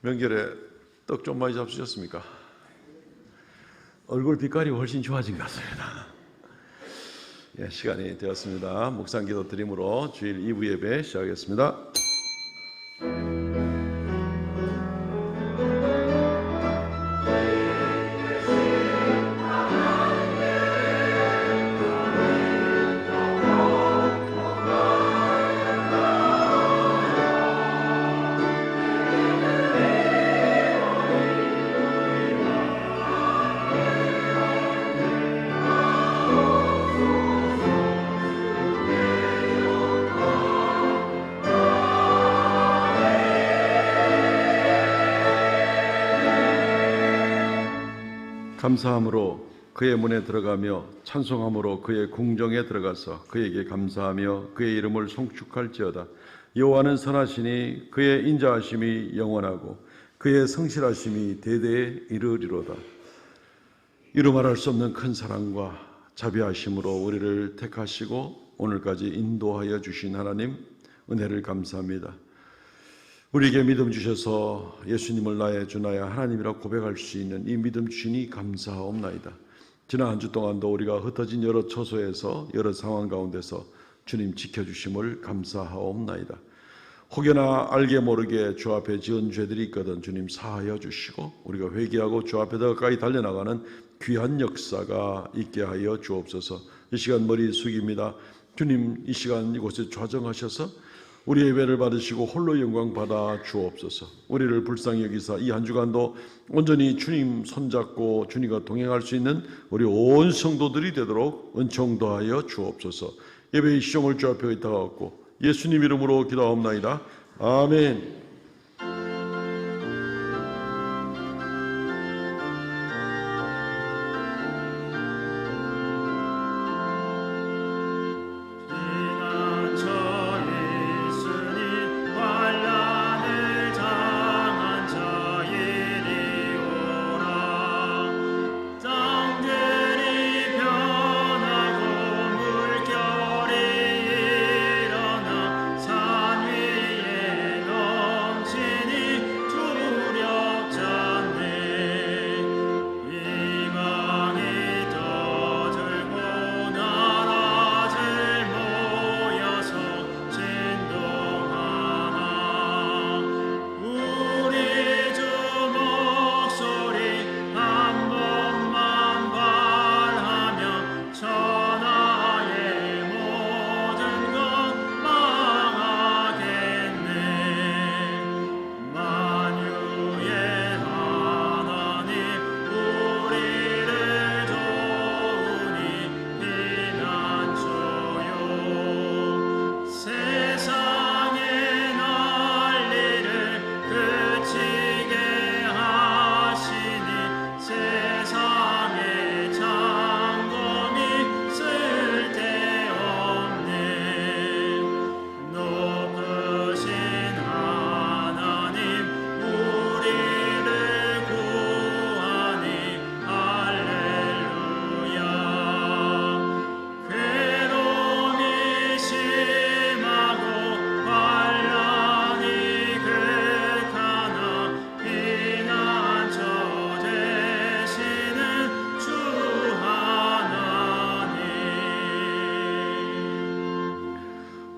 명절에 떡 좀 많이 잡수셨습니까? 얼굴 빛깔이 훨씬 좋아진 것 같습니다. 예, 시간이 되었습니다. 묵상기도 드림으로 주일 2부 예배 시작하겠습니다. 감사함으로 그의 문에 들어가며 찬송함으로 그의 궁정에 들어가서 그에게 감사하며 그의 이름을 송축할지어다. 여호와는 선하시니 그의 인자하심이 영원하고 그의 성실하심이 대대에 이르리로다. 이루 말할 수 없는 큰 사랑과 자비하심으로 우리를 택하시고 오늘까지 인도하여 주신 하나님 은혜를 감사합니다. 우리에게 믿음 주셔서 예수님을 나의 주 나의 하나님이라 고백할 수 있는 이 믿음 주시니 감사하옵나이다. 지난 한 주 동안도 우리가 흩어진 여러 처소에서 여러 상황 가운데서 주님 지켜주심을 감사하옵나이다. 혹여나 알게 모르게 주 앞에 지은 죄들이 있거든 주님 사하여 주시고 우리가 회개하고 주 앞에 더 가까이 달려나가는 귀한 역사가 있게 하여 주옵소서. 이 시간 머리 숙입니다. 주님 이 시간 이곳에 좌정하셔서 우리 예배를 받으시고 홀로 영광 받아 주옵소서. 우리를 불쌍히 여기사 이 한 주간도 온전히 주님 손잡고 주님과 동행할 수 있는 우리 온 성도들이 되도록 은총 더하여 주옵소서. 예배의 시종을 주 앞에 의탁하옵고 예수님 이름으로 기도하옵나이다. 아멘.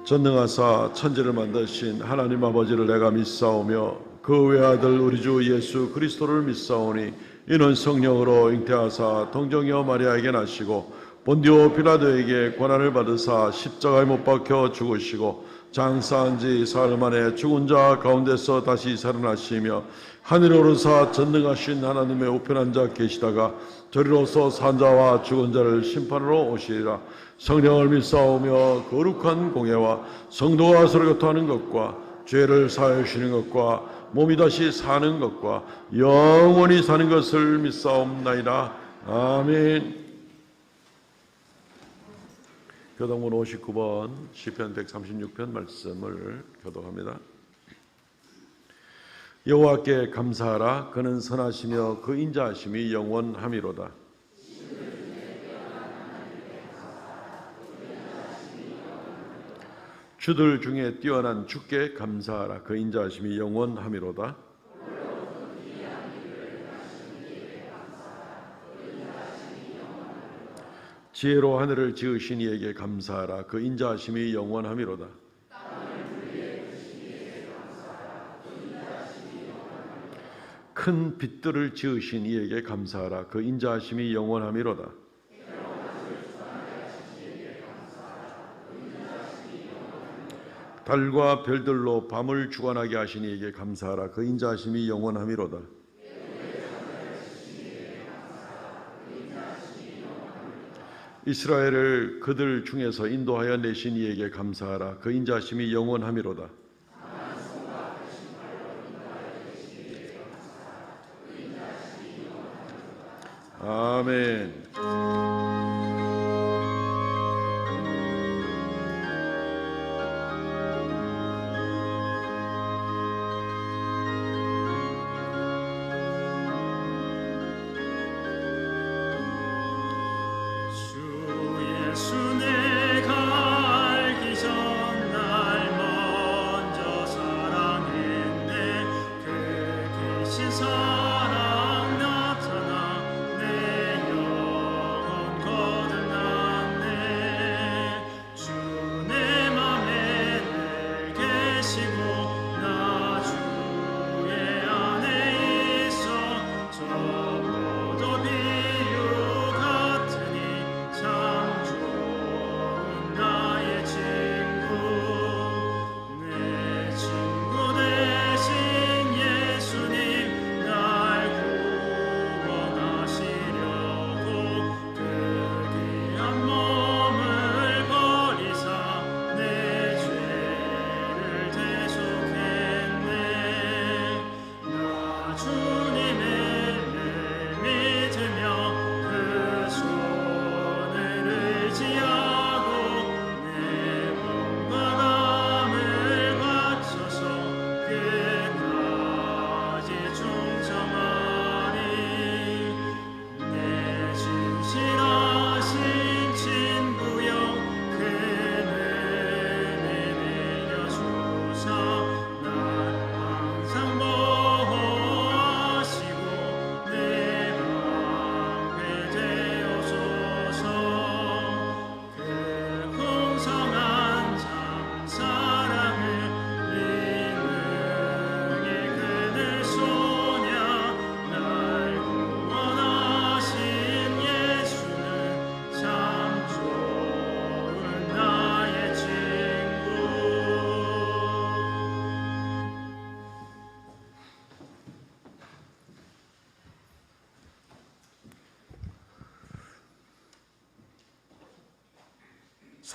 전능하사 천지를 만드신 하나님 아버지를 내가 믿사오며 그 외아들 우리 주 예수 그리스도를 믿사오니 이는 성령으로 잉태하사 동정녀 마리아에게 나시고 본디오 빌라도에게 고난을 받으사 십자가에 못 박혀 죽으시고 장사한 지 사흘 만에 죽은 자 가운데서 다시 살아나시며 하늘에 오르사 전능하신 하나님의 우편 앉아 계시다가 저리로서 산 자와 죽은 자를 심판으로 오시리라. 성령을 믿사오며 거룩한 공예와 성도가 서로 교통하는 것과 죄를 사하여 주시는 것과 몸이 다시 사는 것과 영원히 사는 것을 믿사옵나이다. 아멘. 교독문 59번 시편 136편 말씀을 교독합니다. 여호와께 감사하라. 그는 선하시며 그 인자하심이 영원함이로다. 주들 중에 뛰어난 주께 감사하라. 그 인자하심이 영원함이로다. 지혜로 하늘을 지으신 이에게 감사하라. 그 인자하심이 영원함이로다. 큰 빛들을 지으신 이에게 감사하라. 그 인자하심이 영원함이로다. 달과 별들로 밤을 주관하게 하신 이에게 감사하라. 그 인자하심이 영원함이로다. 이스라엘을 그들 중에서 인도하여 내신 이에게 감사하라. 그 인자하심이 영원함이로다. 아멘.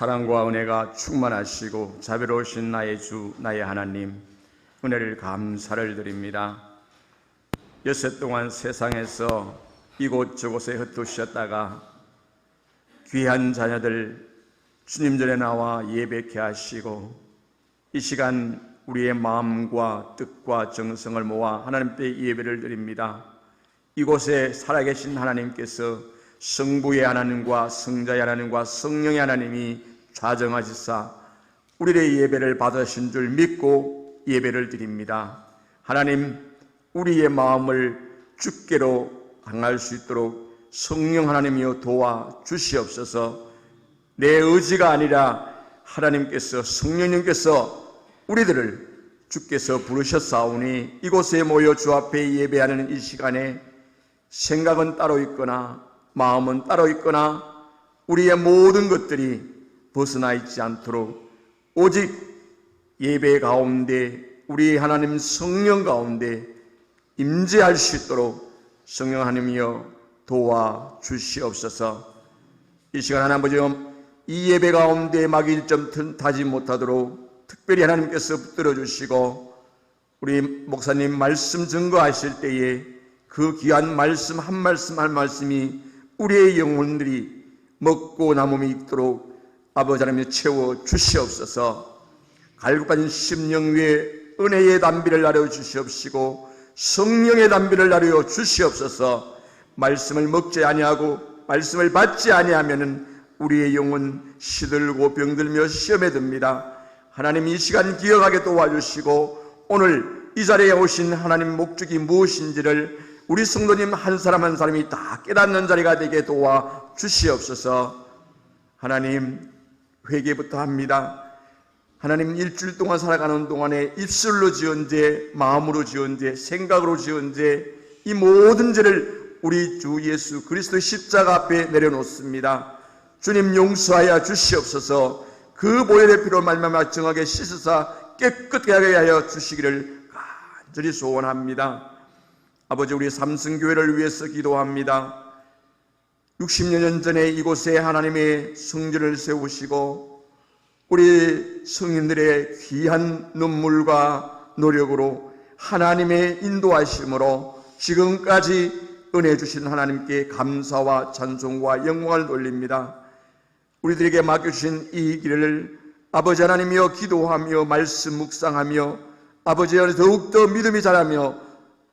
사랑과 은혜가 충만하시고 자비로우신 나의 주 나의 하나님, 은혜를 감사를 드립니다. 여섯 동안 세상에서 이곳저곳에 흩으셨다가 귀한 자녀들 주님 전에 나와 예배케 하시고 이 시간 우리의 마음과 뜻과 정성을 모아 하나님 앞에 예배를 드립니다. 이곳에 살아계신 하나님께서 성부의 하나님과 성자의 하나님과 성령의 하나님이 좌정하시사 우리의 예배를 받으신 줄 믿고 예배를 드립니다. 하나님, 우리의 마음을 주께로 향할 수 있도록 성령 하나님이여 도와 주시옵소서. 내 의지가 아니라 하나님께서, 성령님께서 우리들을 주께서 부르셨사오니 이곳에 모여 주 앞에 예배하는 이 시간에 생각은 따로 있거나 마음은 따로 있거나 우리의 모든 것들이 벗어나 있지 않도록 오직 예배 가운데 우리 하나님 성령 가운데 임재할 수 있도록 성령 하나님이여 도와 주시옵소서. 이 시간 하나님 아버지, 이 예배 가운데 막이 좀 틈타지 못하도록 특별히 하나님께서 붙들어 주시고 우리 목사님 말씀 증거하실 때에 그 귀한 말씀 한 말씀 한 말씀이 우리의 영혼들이 먹고 남음이 있도록 아버지 하나님 채워 주시옵소서. 갈급한 심령 위에 은혜의 담비를 나려 주시옵시고 성령의 담비를 나려 주시옵소서. 말씀을 먹지 아니하고 말씀을 받지 아니하면은 우리의 영혼 시들고 병들며 시험에 듭니다. 하나님, 이 시간 기억하게 도와주시고 오늘 이 자리에 오신 하나님 목적이 무엇인지를 우리 성도님 한 사람 한 사람이 다 깨닫는 자리가 되게 도와 주시옵소서. 하나님, 회개부터 합니다. 하나님, 일주일 동안 살아가는 동안에 입술로 지은 죄, 마음으로 지은 죄, 생각으로 지은 죄, 이 모든 죄를 우리 주 예수 그리스도의 십자가 앞에 내려놓습니다. 주님, 용서하여 주시옵소서. 그 보혈의 피로 말미암아 정하게 씻으사 깨끗하게 하여 주시기를 간절히 소원합니다. 아버지, 우리 삼성교회를 위해서 기도합니다. 60여 년 전에 이곳에 하나님의 성전을 세우시고 우리 성인들의 귀한 눈물과 노력으로 하나님의 인도하심으로 지금까지 은혜 주신 하나님께 감사와 찬송과 영광을 돌립니다. 우리들에게 맡겨주신 이 길을 아버지 하나님이여 기도하며 말씀 묵상하며 아버지 하나님 더욱더 믿음이 자라며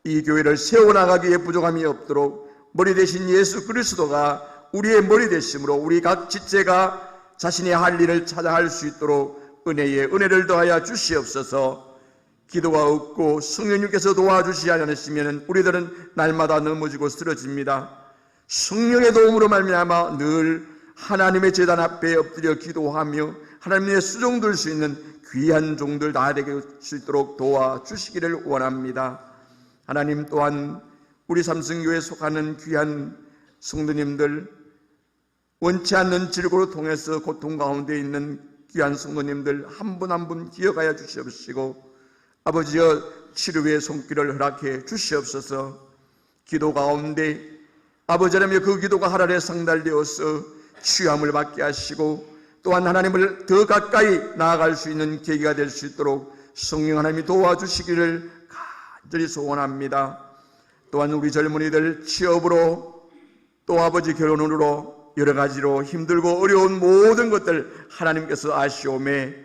이 교회를 세워나가기에 부족함이 없도록 머리 대신 예수 그리스도가 우리의 머리 되심으로 우리 각 지체가 자신의 할 일을 찾아 할 수 있도록 은혜를 더하여 주시옵소서. 기도가 없고 성령님께서 도와주시지 않으시면 우리들은 날마다 넘어지고 쓰러집니다. 성령의 도움으로 말미암아 늘 하나님의 제단 앞에 엎드려 기도하며 하나님의 수종들 수 있는 귀한 종들 다 되게 수 있도록 도와주시기를 원합니다. 하나님, 또한 우리 삼성교회에 속하는 귀한 성도님들, 원치 않는 질고를 통해서 고통 가운데 있는 귀한 성도님들 한 분 한 분 기억하여 주시옵시고 아버지여 치료의 손길을 허락해 주시옵소서. 기도 가운데 아버지 하나님, 그 기도가 하늘에 상달되어서 취함을 받게 하시고 또한 하나님을 더 가까이 나아갈 수 있는 계기가 될 수 있도록 성령 하나님이 도와주시기를 간절히 소원합니다. 또한 우리 젊은이들 취업으로 또 아버지 결혼으로 여러 가지로 힘들고 어려운 모든 것들 하나님께서 아시오매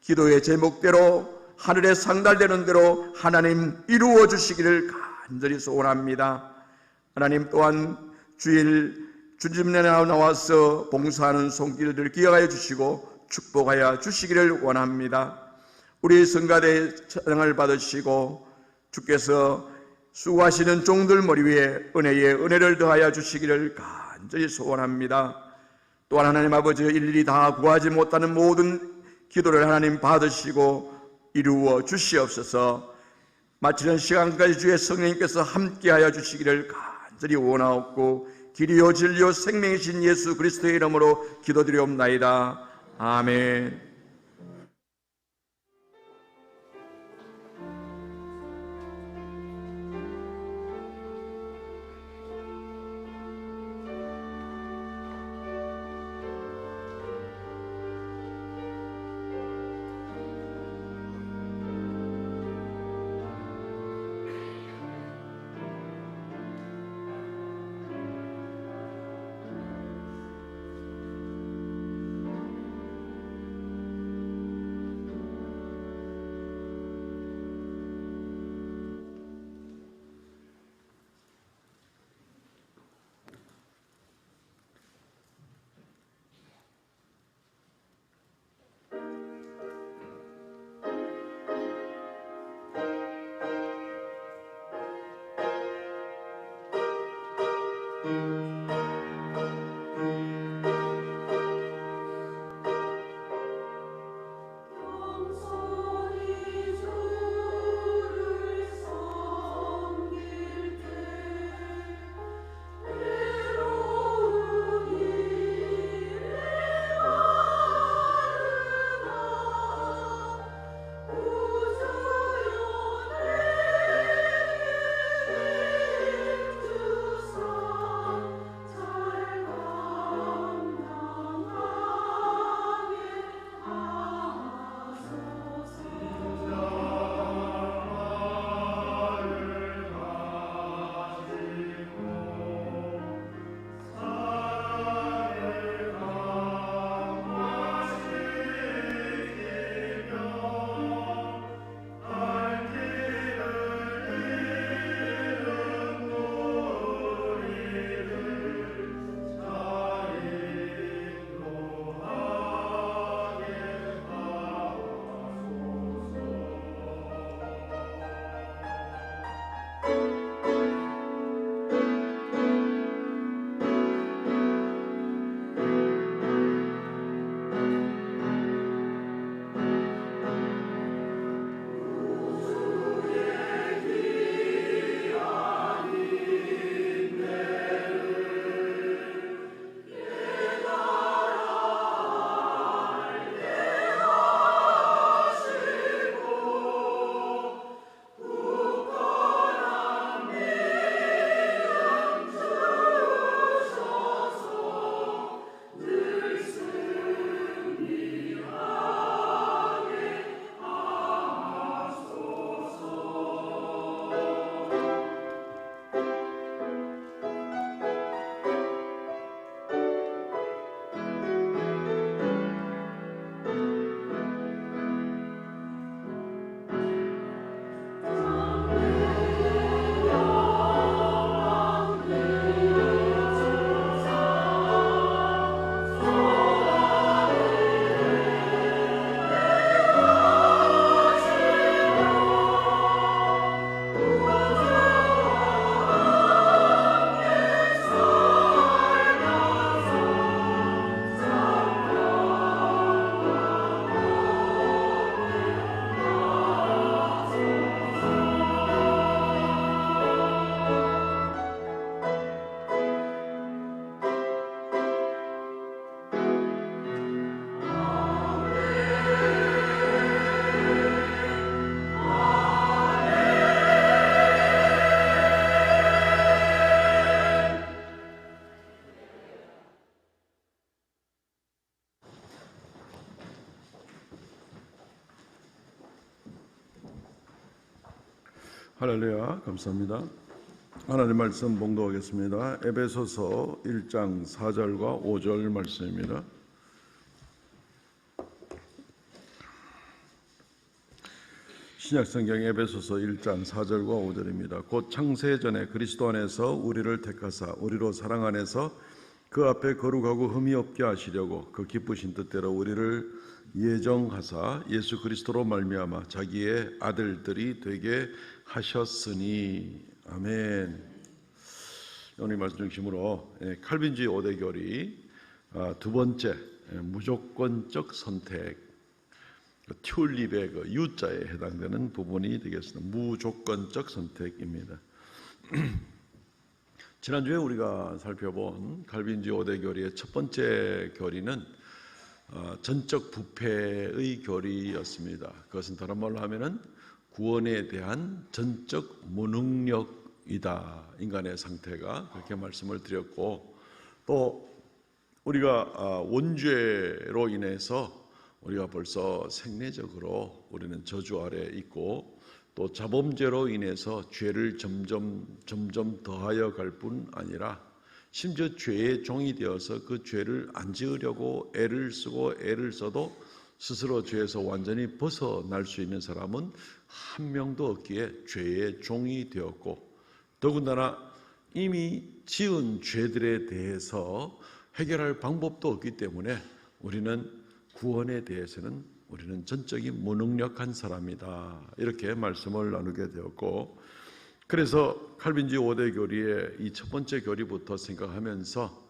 기도의 제목대로 하늘에 상달되는 대로 하나님 이루어 주시기를 간절히 소원합니다. 하나님, 또한 주일 주님네 나와서 봉사하는 손길들 기억하여 주시고 축복하여 주시기를 원합니다. 우리 성가대 찬양을 받으시고 주께서 수고하시는 종들 머리 위에 은혜를 더하여 주시기를 간절히 소원합니다. 또한 하나님 아버지, 일일이 다 구하지 못하는 모든 기도를 하나님 받으시고 이루어 주시옵소서. 마치는 시간까지 주의 성령님께서 함께하여 주시기를 간절히 원하옵고 길이요 진리요 생명이신 예수 그리스도의 이름으로 기도드리옵나이다. 아멘. 할렐루야, 감사합니다. 하나님 말씀 봉독하겠습니다. 에베소서 1장 4절과 5절 말씀입니다. 신약성경 에베소서 1장 4절과 5절입니다. 곧 창세 전에 그리스도 안에서 우리를 택하사 우리로 사랑 안에서 그 앞에 거룩하고 흠이 없게 하시려고 그 기쁘신 뜻대로 우리를 예정하사 예수 그리스도로 말미암아 자기의 아들들이 되게 하셨으니. 아멘. 오늘 말씀 중심으로 칼빈주의 5대 교리 두 번째 무조건적 선택, 튤립의 그 U자에 해당되는 부분이 되겠습니다. 무조건적 선택입니다. 지난주에 우리가 살펴본 칼빈주의 5대 교리의 첫 번째 교리는 전적 부패의 교리였습니다. 그것은 다른 말로 하면은 구원에 대한 전적 무능력이다. 인간의 상태가 그렇게 말씀을 드렸고, 또 우리가 원죄로 인해서 우리가 벌써 생리적으로 우리는 저주 아래 있고, 또 자범죄로 인해서 죄를 점점 더하여 갈 뿐 아니라 심지어 죄의 종이 되어서 그 죄를 안 지으려고 애를 쓰고 애를 써도 스스로 죄에서 완전히 벗어날 수 있는 사람은 한 명도 없기에 죄의 종이 되었고, 더군다나 이미 지은 죄들에 대해서 해결할 방법도 없기 때문에 우리는 구원에 대해서는 우리는 전적인 무능력한 사람이다. 이렇게 말씀을 나누게 되었고, 그래서 칼빈주의 5대 교리의 이 첫 번째 교리부터 생각하면서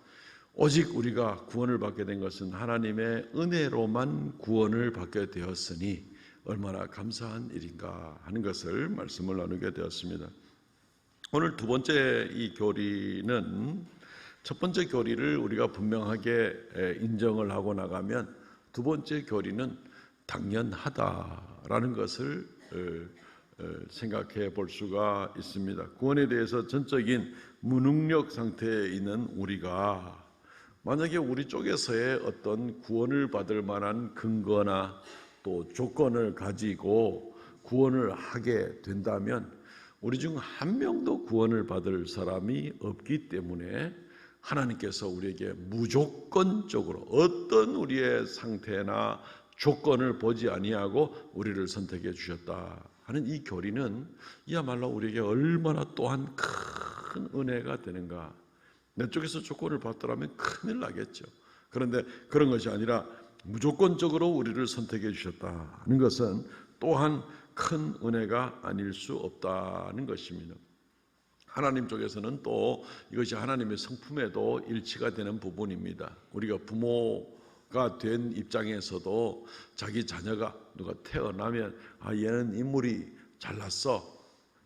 오직 우리가 구원을 받게 된 것은 하나님의 은혜로만 구원을 받게 되었으니 얼마나 감사한 일인가 하는 것을 말씀을 나누게 되었습니다. 오늘 두 번째 이 교리는 첫 번째 교리를 우리가 분명하게 인정을 하고 나가면 두 번째 교리는 당연하다라는 것을 생각해 볼 수가 있습니다. 구원에 대해서 전적인 무능력 상태에 있는 우리가 만약에 우리 쪽에서의 어떤 구원을 받을 만한 근거나 또 조건을 가지고 구원을 하게 된다면 우리 중 한 명도 구원을 받을 사람이 없기 때문에 하나님께서 우리에게 무조건적으로 어떤 우리의 상태나 조건을 보지 아니하고 우리를 선택해 주셨다 하는 이 교리는 이야말로 우리에게 얼마나 또한 큰 은혜가 되는가. 내 쪽에서 조건을 받더라면 큰일 나겠죠. 그런데 그런 것이 아니라 무조건적으로 우리를 선택해 주셨다는 것은 또한 큰 은혜가 아닐 수 없다는 것입니다. 하나님 쪽에서는 또 이것이 하나님의 성품에도 일치가 되는 부분입니다. 우리가 부모가 된 입장에서도 자기 자녀가 누가 태어나면 얘는 인물이 잘났어,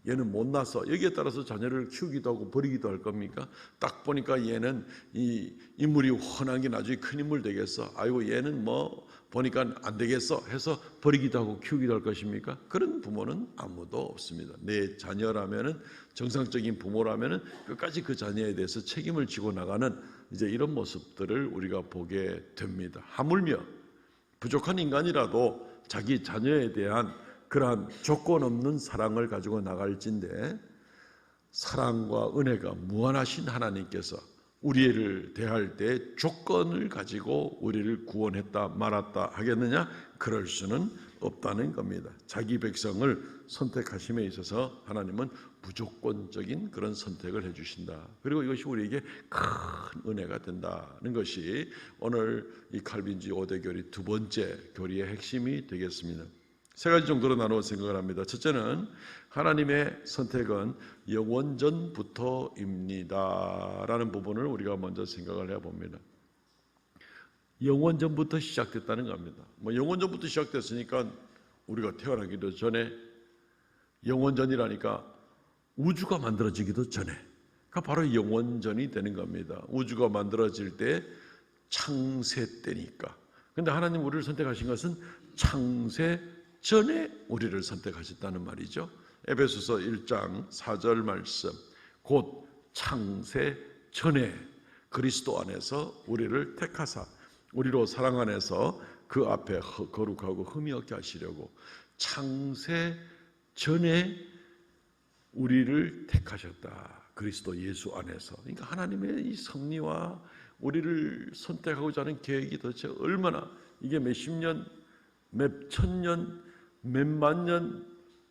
얘는 못났어, 여기에 따라서 자녀를 키우기도 하고 버리기도 할 겁니까? 딱 보니까 얘는 이 인물이 훤한 게 나중에 큰 인물 되겠어, 아이고 얘는 뭐 보니까 안 되겠어 해서 버리기도 하고 키우기도 할 것입니까? 그런 부모는 아무도 없습니다. 내 자녀라면은, 정상적인 부모라면은 끝까지 그 자녀에 대해서 책임을 지고 나가는 이제 이런 모습들을 우리가 보게 됩니다. 하물며 부족한 인간이라도 자기 자녀에 대한 그러한 조건 없는 사랑을 가지고 나갈진데, 사랑과 은혜가 무한하신 하나님께서 우리를 대할 때 조건을 가지고 우리를 구원했다 말았다 하겠느냐? 그럴 수는 없다는 겁니다. 자기 백성을 선택하심에 있어서 하나님은 무조건적인 그런 선택을 해주신다. 그리고 이것이 우리에게 큰 은혜가 된다는 것이 오늘 이 칼빈주의 5대 교리 두 번째 교리의 핵심이 되겠습니다. 세 가지 정도로 나누어 생각을 합니다. 첫째는 하나님의 선택은 영원전부터입니다 라는 부분을 우리가 먼저 생각을 해봅니다. 영원전부터 시작됐다는 겁니다. 영원전부터 시작됐으니까 우리가 태어나기도 전에, 영원전이라니까 우주가 만들어지기도 전에, 그러니까 바로 영원전이 되는 겁니다. 우주가 만들어질 때 창세 때니까. 그런데 하나님 우리를 선택하신 것은 창세 전에 우리를 선택하셨다는 말이죠. 에베소서 1장 4절 말씀, 곧 창세 전에 그리스도 안에서 우리를 택하사 우리로 사랑 안에서 그 앞에 거룩하고 흠이 없게 하시려고 창세 전에 우리를 택하셨다. 그리스도 예수 안에서. 그러니까 하나님의 이 섭리와 우리를 선택하고자 하는 계획이 도대체 얼마나, 이게 몇십 년, 몇 천년, 몇만 년,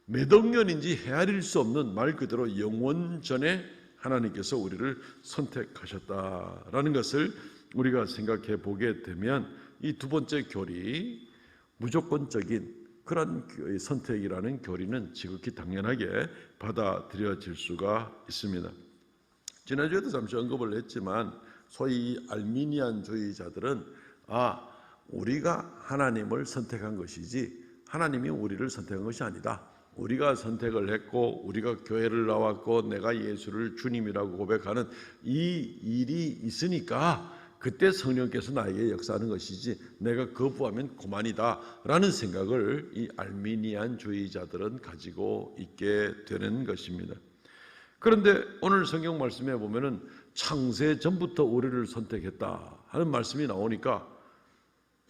몇억 년인지 헤아릴 수 없는, 말 그대로 영원 전에 하나님께서 우리를 선택하셨다라는 것을 우리가 생각해 보게 되면, 이 두 번째 교리, 무조건적인 그런 선택이라는 교리는 지극히 당연하게 받아들여질 수가 있습니다. 지난주에도 잠시 언급을 했지만, 소위 알미니안주의자들은 우리가 하나님을 선택한 것이지 하나님이 우리를 선택한 것이 아니다. 우리가 선택을 했고 우리가 교회를 나왔고 내가 예수를 주님이라고 고백하는 이 일이 있으니까 그때 성령께서 나에게 역사하는 것이지 내가 거부하면 그만이다 라는 생각을 이 알미니안주의자들은 가지고 있게 되는 것입니다. 그런데 오늘 성경 말씀에 보면은 창세 전부터 우리를 선택했다 하는 말씀이 나오니까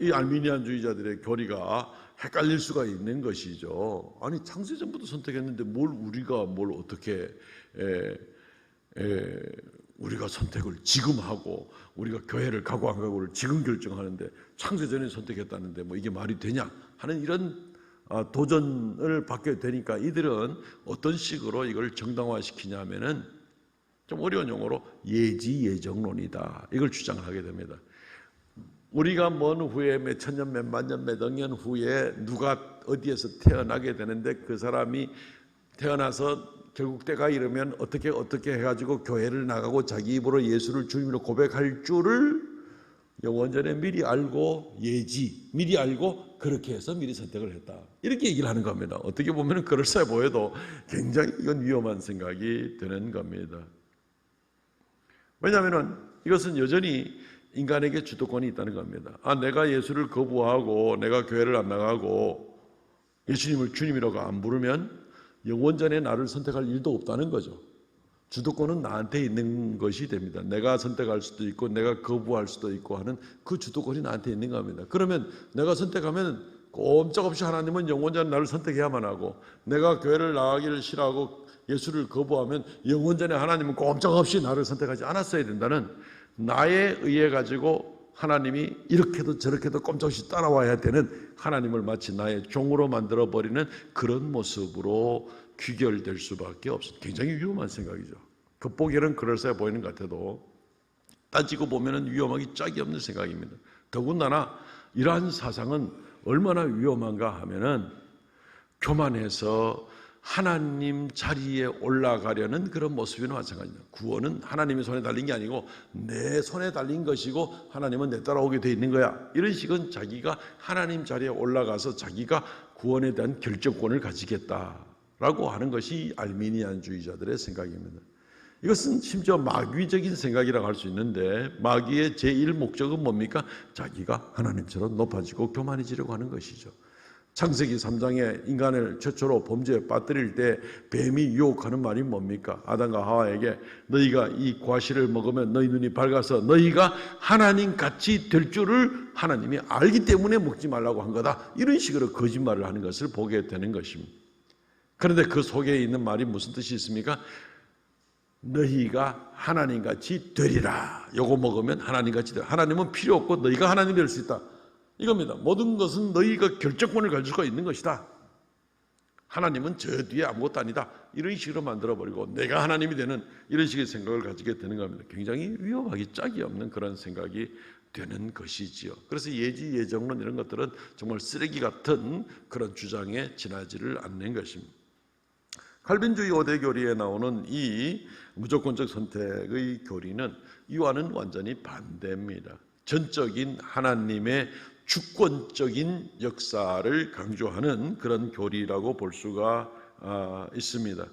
이 알미니안주의자들의 교리가 헷갈릴 수가 있는 것이죠. 아니, 창세 전부터 선택했는데 우리가 어떻게 우리가 선택을 지금 하고 우리가 교회를 가고 안 가고를 지금 결정하는데 창세 전에 선택했다는데 이게 말이 되냐 하는 이런 도전을 받게 되니까 이들은 어떤 식으로 이걸 정당화시키냐면은 좀 어려운 용어로 예지예정론이다, 이걸 주장을 하게 됩니다. 우리가 먼 후에 몇 천년, 몇 만년, 몇 억 년 후에 누가 어디에서 태어나게 되는데 그 사람이 태어나서 결국 때가 이르면 어떻게 해가지고 교회를 나가고 자기 입으로 예수를 주님으로 고백할 줄을 영원전에 미리 알고 미리 알고 그렇게 해서 미리 선택을 했다, 이렇게 얘기를 하는 겁니다. 어떻게 보면 그럴싸해 보여도 굉장히 이건 위험한 생각이 드는 겁니다. 왜냐하면 이것은 여전히 인간에게 주도권이 있다는 겁니다. 내가 예수를 거부하고 내가 교회를 안 나가고 예수님을 주님이라고 안 부르면 영원전에 나를 선택할 일도 없다는 거죠. 주도권은 나한테 있는 것이 됩니다. 내가 선택할 수도 있고 내가 거부할 수도 있고 하는 그 주도권이 나한테 있는 겁니다. 그러면 내가 선택하면 꼼짝없이 하나님은 영원전에 나를 선택해야만 하고, 내가 교회를 나가기를 싫어하고 예수를 거부하면 영원전에 하나님은 꼼짝없이 나를 선택하지 않았어야 된다는, 나에 의해 가지고 하나님이 이렇게도 저렇게도 꼼짝없이 따라와야 되는, 하나님을 마치 나의 종으로 만들어버리는 그런 모습으로 귀결될 수밖에 없습니다. 굉장히 위험한 생각이죠. 겉보기에는 그럴싸해 보이는 것 같아도 따지고 보면 위험하기 짝이 없는 생각입니다. 더군다나 이러한 사상은 얼마나 위험한가 하면은 교만해서 하나님 자리에 올라가려는 그런 모습이나 마찬가지입니다. 구원은 하나님의 손에 달린 게 아니고 내 손에 달린 것이고 하나님은 내 따라오게 돼 있는 거야, 이런 식은 자기가 하나님 자리에 올라가서 자기가 구원에 대한 결정권을 가지겠다라고 하는 것이 알미니안주의자들의 생각입니다. 이것은 심지어 마귀적인 생각이라고 할 수 있는데, 마귀의 제1 목적은 뭡니까? 자기가 하나님처럼 높아지고 교만해지려고 하는 것이죠. 창세기 3장에 인간을 최초로 범죄에 빠뜨릴 때 뱀이 유혹하는 말이 뭡니까? 아담과 하와에게 너희가 이 과실을 먹으면 너희 눈이 밝아서 너희가 하나님같이 될 줄을 하나님이 알기 때문에 먹지 말라고 한 거다, 이런 식으로 거짓말을 하는 것을 보게 되는 것입니다. 그런데 그 속에 있는 말이 무슨 뜻이 있습니까? 너희가 하나님같이 되리라. 요거 먹으면 하나님같이 되리라. 하나님은 필요 없고 너희가 하나님이 될 수 있다, 이겁니다. 모든 것은 너희가 결정권을 가질 수가 있는 것이다. 하나님은 저 뒤에 아무것도 아니다, 이런 식으로 만들어버리고 내가 하나님이 되는 이런 식의 생각을 가지게 되는 겁니다. 굉장히 위험하기 짝이 없는 그런 생각이 되는 것이지요. 그래서 예지예정론 이런 것들은 정말 쓰레기 같은 그런 주장에 지나지를 않는 것입니다. 칼빈주의 5대 교리에 나오는 이 무조건적 선택의 교리는 이와는 완전히 반대입니다. 전적인 하나님의 주권적인 역사를 강조하는 그런 교리라고 볼 수가 있습니다.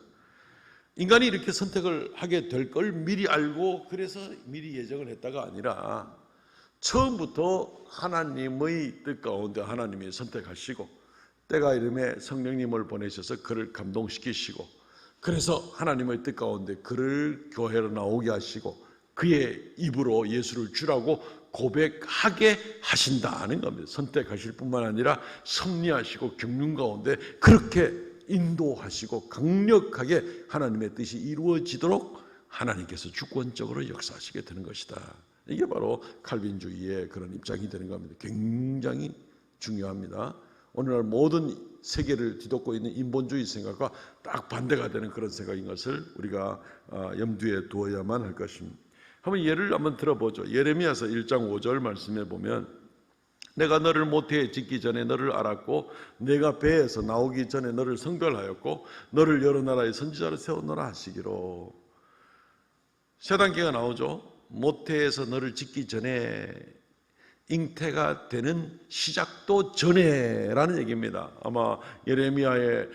인간이 이렇게 선택을 하게 될 걸 미리 알고 그래서 미리 예정을 했다가 아니라 처음부터 하나님의 뜻 가운데 하나님이 선택하시고 때가 이름에 성령님을 보내셔서 그를 감동시키시고, 그래서 하나님의 뜻 가운데 그를 교회로 나오게 하시고 그의 입으로 예수를 주라고 고백하게 하신다는 겁니다. 선택하실 뿐만 아니라 섭리하시고 경륜 가운데 그렇게 인도하시고 강력하게 하나님의 뜻이 이루어지도록 하나님께서 주권적으로 역사하시게 되는 것이다. 이게 바로 칼빈주의의 그런 입장이 되는 겁니다. 굉장히 중요합니다. 오늘날 모든 세계를 뒤덮고 있는 인본주의 생각과 딱 반대가 되는 그런 생각인 것을 우리가 염두에 두어야만 할 것입니다. 한번 예를 한번 들어보죠. 예레미야서 1장 5절 말씀에 보면 내가 너를 모태에 짓기 전에 너를 알았고 내가 배에서 나오기 전에 너를 성별하였고 너를 여러 나라의 선지자로 세웠노라 하시기로. 세 단계가 나오죠. 모태에서 너를 짓기 전에, 잉태가 되는 시작도 전에라는 얘기입니다. 아마 예레미야의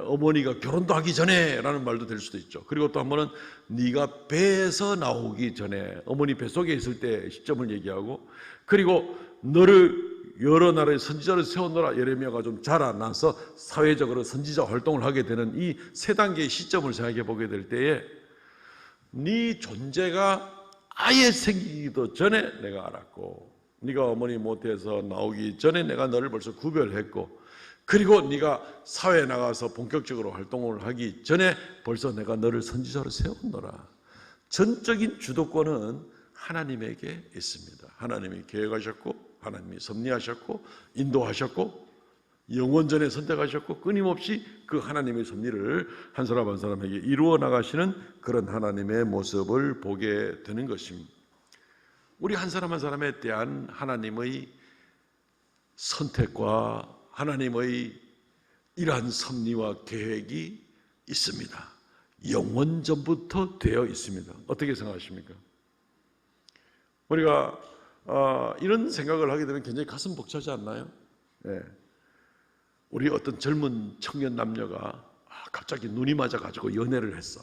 어머니가 결혼도 하기 전에라는 말도 될 수도 있죠. 그리고 또 한 번은 네가 배에서 나오기 전에, 어머니 뱃속에 있을 때 시점을 얘기하고, 그리고 너를 여러 나라의 선지자를 세웠노라. 예레미야가 좀 자라나서 사회적으로 선지자 활동을 하게 되는 이 세 단계의 시점을 생각해 보게 될 때에 네 존재가 아예 생기기도 전에 내가 알았고, 네가 어머니 모태에서 나오기 전에 내가 너를 벌써 구별했고, 그리고 네가 사회에 나가서 본격적으로 활동을 하기 전에 벌써 내가 너를 선지자로 세웠노라. 전적인 주도권은 하나님에게 있습니다. 하나님이 계획하셨고, 하나님이 섭리하셨고, 인도하셨고, 영원전에 선택하셨고, 끊임없이 그 하나님의 섭리를 한 사람 한 사람에게 이루어 나가시는 그런 하나님의 모습을 보게 되는 것입니다. 우리 한 사람 한 사람에 대한 하나님의 선택과 하나님의 이러한 섭리와 계획이 있습니다. 영원전부터 되어 있습니다. 어떻게 생각하십니까? 우리가 이런 생각을 하게 되면 굉장히 가슴 벅차지 않나요? 네. 우리 어떤 젊은 청년 남녀가 갑자기 눈이 맞아가지고 연애를 했어.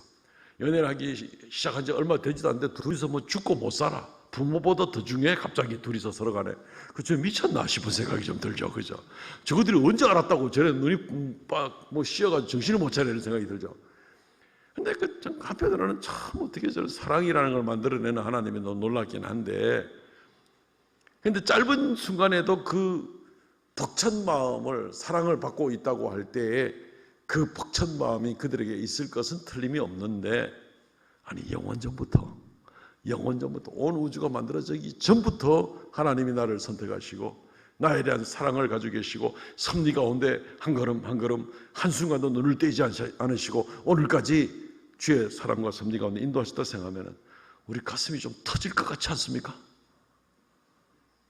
연애를 하기 시작한 지 얼마 되지도 않는데 둘이서 뭐 죽고 못 살아. 부모보다 더 중요해. 갑자기 둘이서 서로 간에. 그저 미쳤나 싶은 생각이 좀 들죠. 그죠? 저것들이 언제 알았다고 저래 눈이 뭐 씌어가지고 정신을 못 차리는 생각이 들죠. 근데 그 한편으로는 참 어떻게 저런 사랑이라는 걸 만들어내는 하나님이 너무 놀랍긴 한데, 근데 짧은 순간에도 그 벅찬 마음을, 사랑을 받고 있다고 할 때에 그 벅찬 마음이 그들에게 있을 것은 틀림이 없는데, 아니 영원전부터 온 우주가 만들어지기 전부터 하나님이 나를 선택하시고 나에 대한 사랑을 가지고 계시고 섭리 가운데 한 걸음 한 걸음 한순간도 눈을 떼지 않으시고 오늘까지 주의 사랑과 섭리 가운데 인도하셨다 생각하면 우리 가슴이 좀 터질 것 같지 않습니까?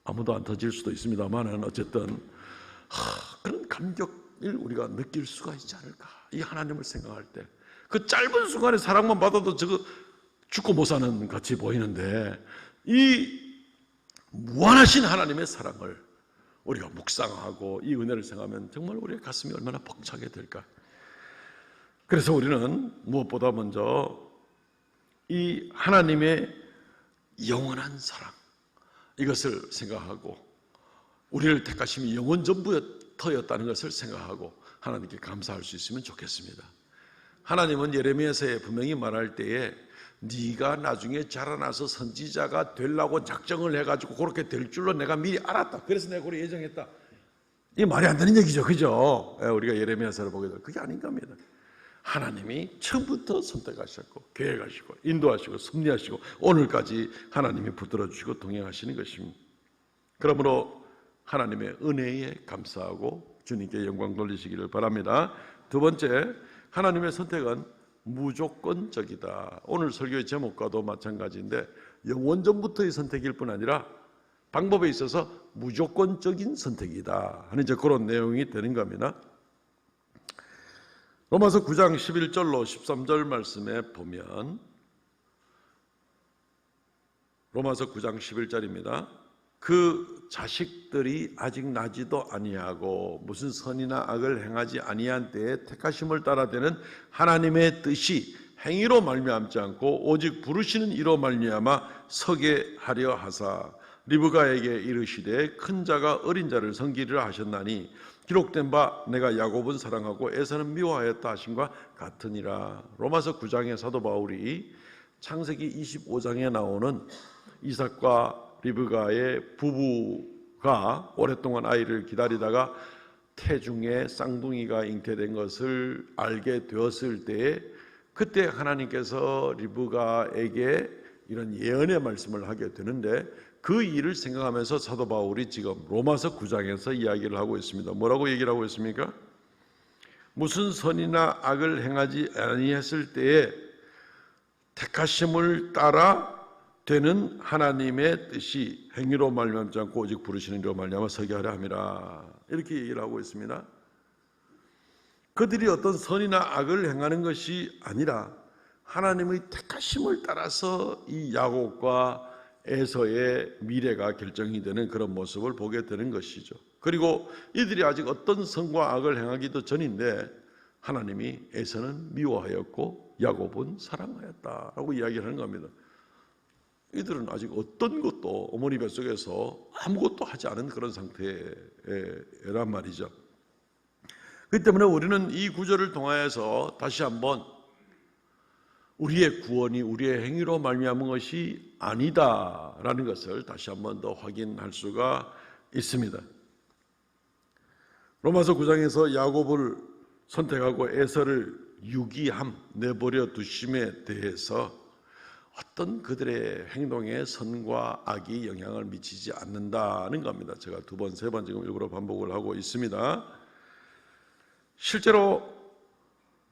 아무도 안 터질 수도 있습니다만 어쨌든 그런 감격을 우리가 느낄 수가 있지 않을까. 이 하나님을 생각할 때 그 짧은 순간에 사랑만 받아도 저거 죽고 못 사는 같이 보이는데, 이 무한하신 하나님의 사랑을 우리가 묵상하고 이 은혜를 생각하면 정말 우리의 가슴이 얼마나 벅차게 될까. 그래서 우리는 무엇보다 먼저 이 하나님의 영원한 사랑, 이것을 생각하고 우리를 택하심이 영원전부터였다는 것을 생각하고 하나님께 감사할 수 있으면 좋겠습니다. 하나님은 예레미야서에 분명히 말할 때에 네가 나중에 자라나서 선지자가 되려고 작정을 해가지고 그렇게 될 줄로 내가 미리 알았다. 그래서 내가 그걸 예정했다. 이게 말이 안 되는 얘기죠. 그죠? 우리가 예레미야서를 보게 되면 그게 아닌 겁니다. 하나님이 처음부터 선택하셨고 계획하시고 인도하시고 섭리하시고 오늘까지 하나님이 붙들어 주시고 동행하시는 것입니다. 그러므로 하나님의 은혜에 감사하고 주님께 영광 돌리시기를 바랍니다. 두 번째, 하나님의 선택은 무조건적이다. 오늘 설교의 제목과도 마찬가지인데 영원전부터의 선택일 뿐 아니라 방법에 있어서 무조건적인 선택이다 하는 이제 그런 내용이 되는 겁니다. 로마서 9장 11절로 13절 말씀에 보면, 로마서 9장 11절입니다. 그 자식들이 아직 나지도 아니하고 무슨 선이나 악을 행하지 아니한 때에 택하심을 따라되는 하나님의 뜻이 행위로 말미암지 않고 오직 부르시는 이로 말미암아 서게 하려 하사 리브가에게 이르시되 큰 자가 어린 자를 섬기리라 하셨나니 기록된 바 내가 야곱은 사랑하고 에사는 미워하였다 하신과 같으니라. 로마서 9장의 사도 바울이 창세기 25장에 나오는 이삭과 리브가의 부부가 오랫동안 아이를 기다리다가 태중에 쌍둥이가 잉태된 것을 알게 되었을 때에 그때 하나님께서 리브가에게 이런 예언의 말씀을 하게 되는데 그 일을 생각하면서 사도 바울이 지금 로마서 9장에서 이야기를 하고 있습니다. 뭐라고 얘기를 하고 있습니까? 무슨 선이나 악을 행하지 아니했을 때에 택하심을 따라 되는 하나님의 뜻이 행위로 말미암지 않고 오직 부르시는 이로 말미암아 서게 하려 함이라, 이렇게 얘기를 하고 있습니다. 그들이 어떤 선이나 악을 행하는 것이 아니라 하나님의 택하심을 따라서 이 야곱과 에서의 미래가 결정이 되는 그런 모습을 보게 되는 것이죠. 그리고 이들이 아직 어떤 선과 악을 행하기도 전인데 하나님이 에서는 미워하였고 야곱은 사랑하였다라고 이야기를 하는 겁니다. 이들은 아직 어떤 것도 어머니 뱃속에서 아무것도 하지 않은 그런 상태란 말이죠. 그렇기 때문에 우리는 이 구절을 통하여서 다시 한번 우리의 구원이 우리의 행위로 말미암은 것이 아니다라는 것을 다시 한번 더 확인할 수가 있습니다. 로마서 9장에서 야곱을 선택하고 에서를 유기함, 내버려 두심에 대해서 어떤 그들의 행동에 선과 악이 영향을 미치지 않는다는 겁니다. 제가 두 번, 세 번 지금 일부러 반복을 하고 있습니다. 실제로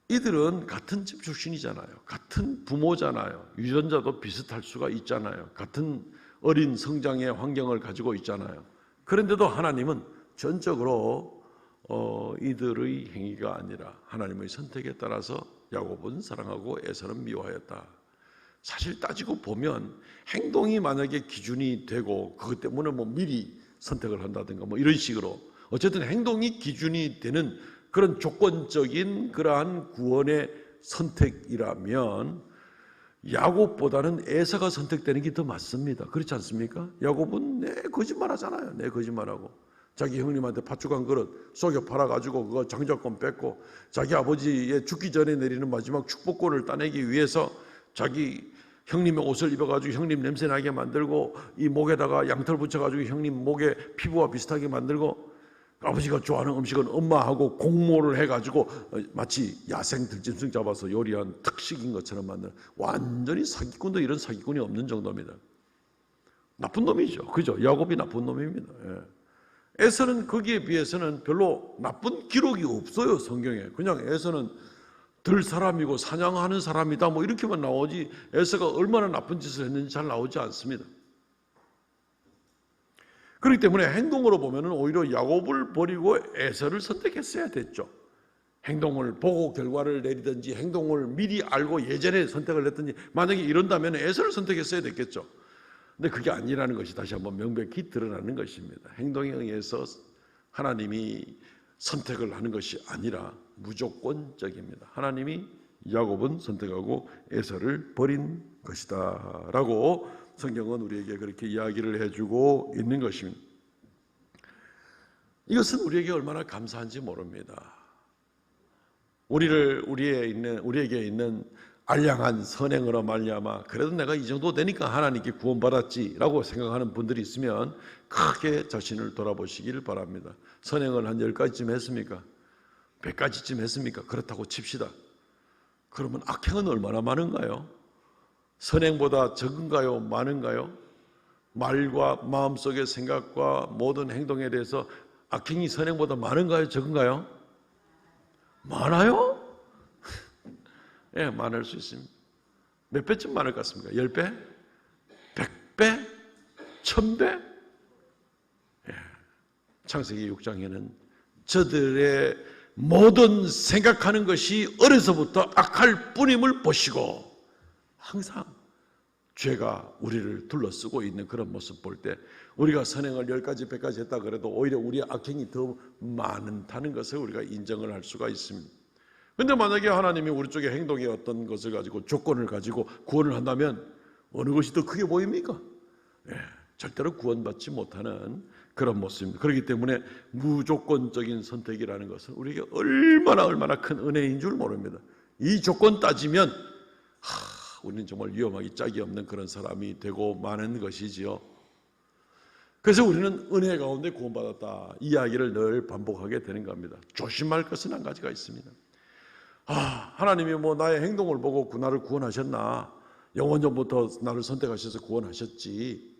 이들은 같은 집 출신이잖아요. 같은 부모잖아요. 유전자도 비슷할 수가 있잖아요. 같은 어린 성장의 환경을 가지고 있잖아요. 그런데도 하나님은 전적으로 이들의 행위가 아니라 하나님의 선택에 따라서 야곱은 사랑하고 에서는 미워하였다. 사실 따지고 보면 행동이 만약에 기준이 되고 그것 때문에 뭐 미리 선택을 한다든가 뭐 이런 식으로 어쨌든 행동이 기준이 되는 그런 조건적인 그러한 구원의 선택이라면 야곱보다는 에서가 선택되는 게 더 맞습니다. 그렇지 않습니까? 야곱은 내 거짓말하잖아요. 내 거짓말하고 자기 형님한테 팥죽 한 그릇 속여 팔아가지고 그거 장자권 뺏고 자기 아버지의 죽기 전에 내리는 마지막 축복권을 따내기 위해서 자기 형님의 옷을 입어가지고 형님 냄새 나게 만들고 이 목에다가 양털 붙여가지고 형님 목에 피부와 비슷하게 만들고 아버지가 좋아하는 음식은 엄마하고 공모를 해가지고 마치 야생 들짐승 잡아서 요리한 특식인 것처럼 만드는 완전히 사기꾼도 이런 사기꾼이 없는 정도입니다. 나쁜 놈이죠. 그죠? 야곱이 나쁜 놈입니다. 예. 에서는 거기에 비해서는 별로 나쁜 기록이 없어요. 성경에. 그냥 에서는 들 사람이고 사냥하는 사람이다 뭐 이렇게만 나오지 에서가 얼마나 나쁜 짓을 했는지 잘 나오지 않습니다. 그렇기 때문에 행동으로 보면은 오히려 야곱을 버리고 에서를 선택했어야 됐죠. 행동을 보고 결과를 내리든지 행동을 미리 알고 예전에 선택을 했든지 만약에 이런다면 에서를 선택했어야 됐겠죠. 근데 그게 아니라는 것이 다시 한번 명백히 드러나는 것입니다. 행동에 의해서 하나님이 선택을 하는 것이 아니라 무조건적입니다. 하나님이 야곱은 선택하고 에서를 버린 것이다 라고 성경은 우리에게 그렇게 이야기를 해주고 있는 것입니다. 이것은 우리에게 얼마나 감사한지 모릅니다. 우리에게 있는 알량한 선행으로 말미암아 그래도 내가 이 정도 되니까 하나님께 구원받았지라고 생각하는 분들이 있으면 크게 자신을 돌아보시길 바랍니다. 선행을 한 10가지쯤 했습니까? 100가지쯤 했습니까? 그렇다고 칩시다. 그러면 악행은 얼마나 많은가요? 선행보다 적은가요? 많은가요? 말과 마음속의 생각과 모든 행동에 대해서 악행이 선행보다 많은가요? 적은가요? 많아요? 예, 많을 수 있습니다. 몇 배쯤 많을 것 같습니까? 10배? 100배? 1000배? 예. 창세기 6장에는 저들의 모든 생각하는 것이 어려서부터 악할 뿐임을 보시고 항상 죄가 우리를 둘러쓰고 있는 그런 모습 볼 때 우리가 선행을 10가지 100가지 했다 그래도 오히려 우리의 악행이 더 많다는 것을 우리가 인정을 할 수가 있습니다. 그런데 만약에 하나님이 우리 쪽에 행동의 어떤 것을 가지고 조건을 가지고 구원을 한다면 어느 것이 더 크게 보입니까? 예, 절대로 구원받지 못하는 그런 모습입니다. 그렇기 때문에 무조건적인 선택이라는 것은 우리에게 얼마나 큰 은혜인 줄 모릅니다. 이 조건 따지면 우리는 정말 위험하기 짝이 없는 그런 사람이 되고 마는 것이지요. 그래서 우리는 은혜 가운데 구원받았다 이 이야기를 늘 반복하게 되는 겁니다. 조심할 것은 한 가지가 있습니다. 하나님이 뭐 나의 행동을 보고 나를 구원하셨나? 영원 전부터 나를 선택하셔서 구원하셨지.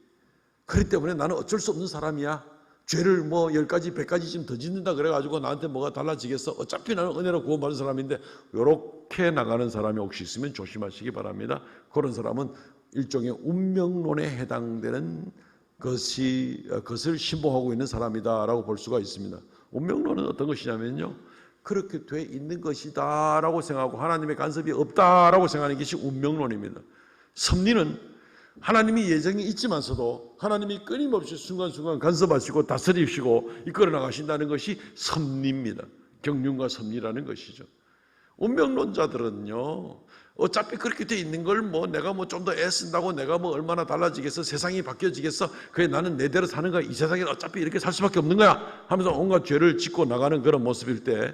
그렇기 때문에 나는 어쩔 수 없는 사람이야. 죄를 뭐 10가지 100가지쯤 더 짓는다 그래가지고 나한테 뭐가 달라지겠어? 어차피 나는 은혜로 구원받은 사람인데, 이렇게 나가는 사람이 혹시 있으면 조심하시기 바랍니다. 그런 사람은 일종의 운명론에 해당되는 것을 신봉하고 있는 사람이다라고 볼 수가 있습니다. 운명론은 어떤 것이냐면요, 그렇게 돼 있는 것이다 라고 생각하고 하나님의 간섭이 없다라고 생각하는 것이 운명론입니다. 섭리는 하나님이 예정이 있지만서도 하나님이 끊임없이 순간순간 간섭하시고 다스리시고 이끌어 나가신다는 것이 섭리입니다. 경륜과 섭리라는 것이죠. 운명론자들은요, 어차피 그렇게 돼 있는 걸 뭐 내가 뭐 좀 더 애쓴다고 내가 뭐 얼마나 달라지겠어, 세상이 바뀌어지겠어, 그래 나는 내대로 사는 거야, 이 세상에는 어차피 이렇게 살 수밖에 없는 거야 하면서 온갖 죄를 짓고 나가는 그런 모습일 때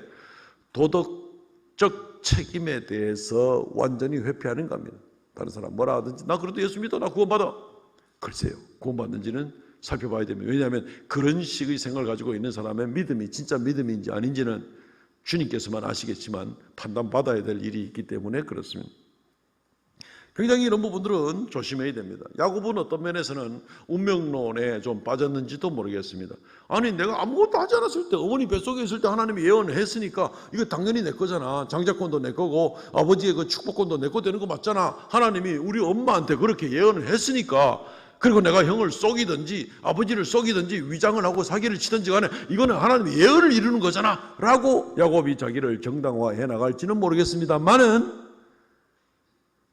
도덕적 책임에 대해서 완전히 회피하는 겁니다. 다른 사람 뭐라 하든지 나 그래도 예수 믿어, 나 구원받아. 글쎄요, 구원받는지는 살펴봐야 됩니다. 왜냐하면 그런 식의 생각을 가지고 있는 사람의 믿음이 진짜 믿음인지 아닌지는 주님께서만 아시겠지만 판단받아야 될 일이 있기 때문에 그렇습니다. 굉장히 이런 부분들은 조심해야 됩니다. 야곱은 어떤 면에서는 운명론에 좀 빠졌는지도 모르겠습니다. 아니 내가 아무것도 하지 않았을 때, 어머니 뱃속에 있을 때 하나님이 예언을 했으니까 이거 당연히 내 거잖아. 장자권도 내 거고 아버지의 그 축복권도 내 거 되는 거 맞잖아. 하나님이 우리 엄마한테 그렇게 예언을 했으니까, 그리고 내가 형을 속이든지 아버지를 속이든지 위장을 하고 사기를 치든지 간에 이거는 하나님의 예언을 이루는 거잖아 라고 야곱이 자기를 정당화해 나갈지는 모르겠습니다만은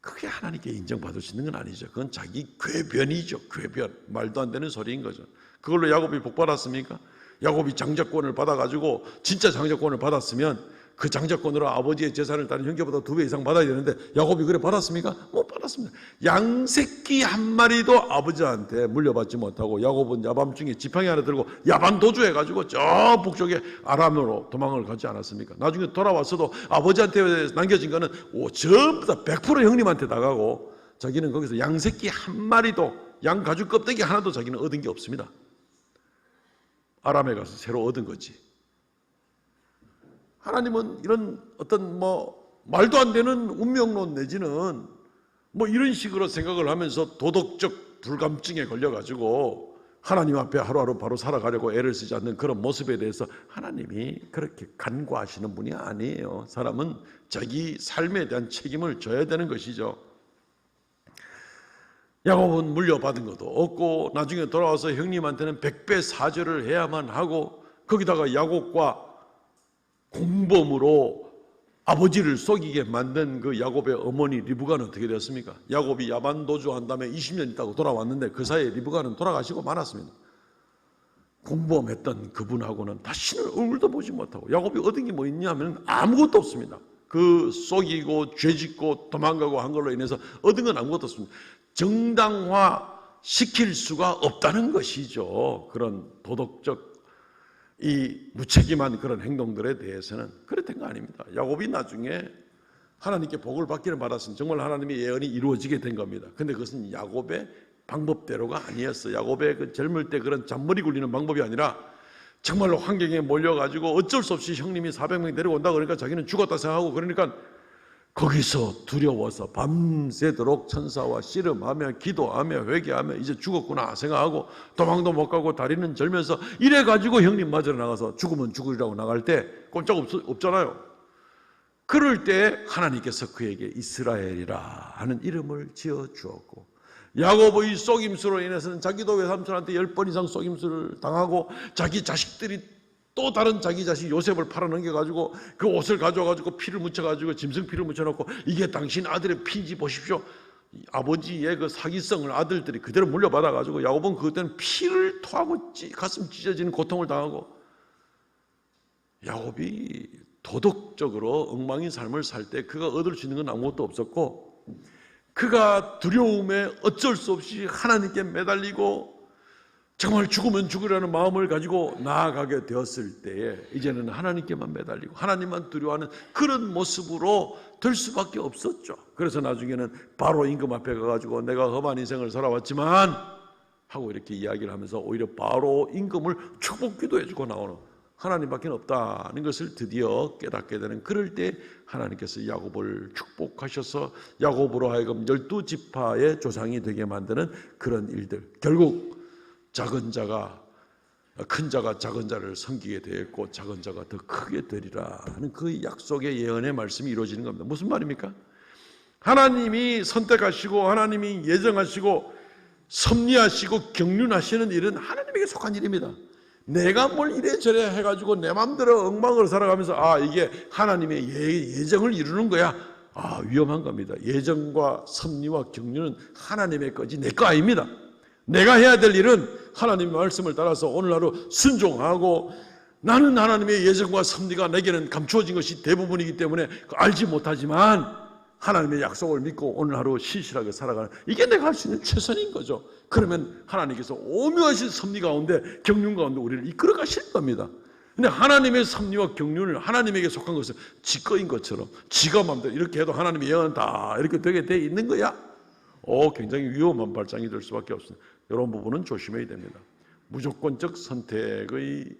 그게 하나님께 인정받을 수 있는 건 아니죠. 그건 자기 궤변이죠. 궤변. 말도 안 되는 소리인 거죠. 그걸로 야곱이 복 받았습니까? 야곱이 장자권을 받아가지고 진짜 장자권을 받았으면 그 장자권으로 아버지의 재산을 다른 형제보다 2배 이상 받아야 되는데 야곱이 그래 받았습니까? 못 받았습니다. 양새끼 한 마리도 아버지한테 물려받지 못하고 야곱은 야밤중에 지팡이 하나 들고 야반 도주해가지고 저 북쪽에 아람으로 도망을 가지 않았습니까? 나중에 돌아왔어도 아버지한테 남겨진 거는 전부 다 100% 형님한테 나가고 자기는 거기서 양새끼 한 마리도, 양 가죽 껍데기 하나도 자기는 얻은 게 없습니다. 아람에 가서 새로 얻은 거지. 하나님은 이런 어떤 말도 안 되는 운명론 내지는 이런 식으로 생각을 하면서 도덕적 불감증에 걸려가지고 하나님 앞에 하루하루 바로 살아가려고 애를 쓰지 않는 그런 모습에 대해서 하나님이 그렇게 간과하시는 분이 아니에요. 사람은 자기 삶에 대한 책임을 져야 되는 것이죠. 야곱은 물려받은 것도 없고 나중에 돌아와서 형님한테는 100배 사죄를 해야만 하고, 거기다가 야곱과 공범으로 아버지를 속이게 만든 그 야곱의 어머니 리브가는 어떻게 되었습니까? 야곱이 야반 도주한 다음에 20년 있다고 돌아왔는데 그 사이에 리브가는 돌아가시고 말았습니다. 공범했던 그분하고는 다시는 얼굴도 보지 못하고, 야곱이 얻은 게 뭐 있냐면 아무것도 없습니다. 그 속이고 죄짓고 도망가고 한 걸로 인해서 얻은 건 아무것도 없습니다. 정당화 시킬 수가 없다는 것이죠. 그런 도덕적 이 무책임한 그런 행동들에 대해서는 그랬던 거 아닙니다. 야곱이 나중에 하나님께 복을 받기를 받았으면 정말 하나님의 예언이 이루어지게 된 겁니다. 근데 그것은 야곱의 방법대로가 아니었어요. 야곱의 그 젊을 때 그런 잔머리 굴리는 방법이 아니라 정말로 환경에 몰려가지고 어쩔 수 없이 형님이 400명 데려온다 그러니까 자기는 죽었다 생각하고, 그러니까 거기서 두려워서 밤새도록 천사와 씨름하며 기도하며 회개하며 이제 죽었구나 생각하고 도망도 못 가고 다리는 절면서 이래가지고 형님 맞으러 나가서 죽으면 죽으리라고 나갈 때 꼼짝 없잖아요. 그럴 때 하나님께서 그에게 이스라엘이라 하는 이름을 지어 주었고, 야곱의 속임수로 인해서는 자기도 외삼촌한테 10번 이상 속임수를 당하고 자기 자식들이 또 다른 자기 자식 요셉을 팔아넘겨가지고 그 옷을 가져와가지고 피를 묻혀가지고 짐승피를 묻혀놓고 이게 당신 아들의 피인지 보십시오. 아버지의 그 사기성을 아들들이 그대로 물려받아가지고 야곱은 그때는 피를 토하고 가슴 찢어지는 고통을 당하고, 야곱이 도덕적으로 엉망인 삶을 살 때 그가 얻을 수 있는 건 아무것도 없었고, 그가 두려움에 어쩔 수 없이 하나님께 매달리고 정말 죽으면 죽으라는 마음을 가지고 나아가게 되었을 때에 이제는 하나님께만 매달리고 하나님만 두려워하는 그런 모습으로 될 수밖에 없었죠. 그래서 나중에는 바로 임금 앞에 가가지고 내가 험한 인생을 살아왔지만 하고 이렇게 이야기를 하면서 오히려 바로 임금을 축복 기도해주고 나오는 하나님밖에 없다는 것을 드디어 깨닫게 되는, 그럴 때 하나님께서 야곱을 축복하셔서 야곱으로 하여금 12지파의 조상이 되게 만드는 그런 일들, 결국 작은 자가 큰 자가 작은 자를 섬기게 되었고 작은 자가 더 크게 되리라 하는 그 약속의 예언의 말씀이 이루어지는 겁니다. 무슨 말입니까? 하나님이 선택하시고 하나님이 예정하시고 섭리하시고 경륜하시는 일은 하나님에게 속한 일입니다. 내가 뭘 이래저래 해가지고 내 마음대로 엉망으로 살아가면서 이게 하나님의 예정을 이루는 거야, 위험한 겁니다. 예정과 섭리와 경륜은 하나님의 거지 내 거 아닙니다. 내가 해야 될 일은 하나님의 말씀을 따라서 오늘 하루 순종하고, 나는 하나님의 예정과 섭리가 내게는 감추어진 것이 대부분이기 때문에 알지 못하지만 하나님의 약속을 믿고 오늘 하루 신실하게 살아가는, 이게 내가 할 수 있는 최선인 거죠. 그러면 하나님께서 오묘하신 섭리 가운데 경륜 가운데 우리를 이끌어 가실 겁니다. 근데 하나님의 섭리와 경륜을 하나님에게 속한 것은 지 거인 것처럼 지가 마음대로 이렇게 해도 하나님의 예언은 다 이렇게 되게 돼 있는 거야. 굉장히 위험한 발상이 될 수밖에 없습니다. 이런 부분은 조심해야 됩니다. 무조건적 선택의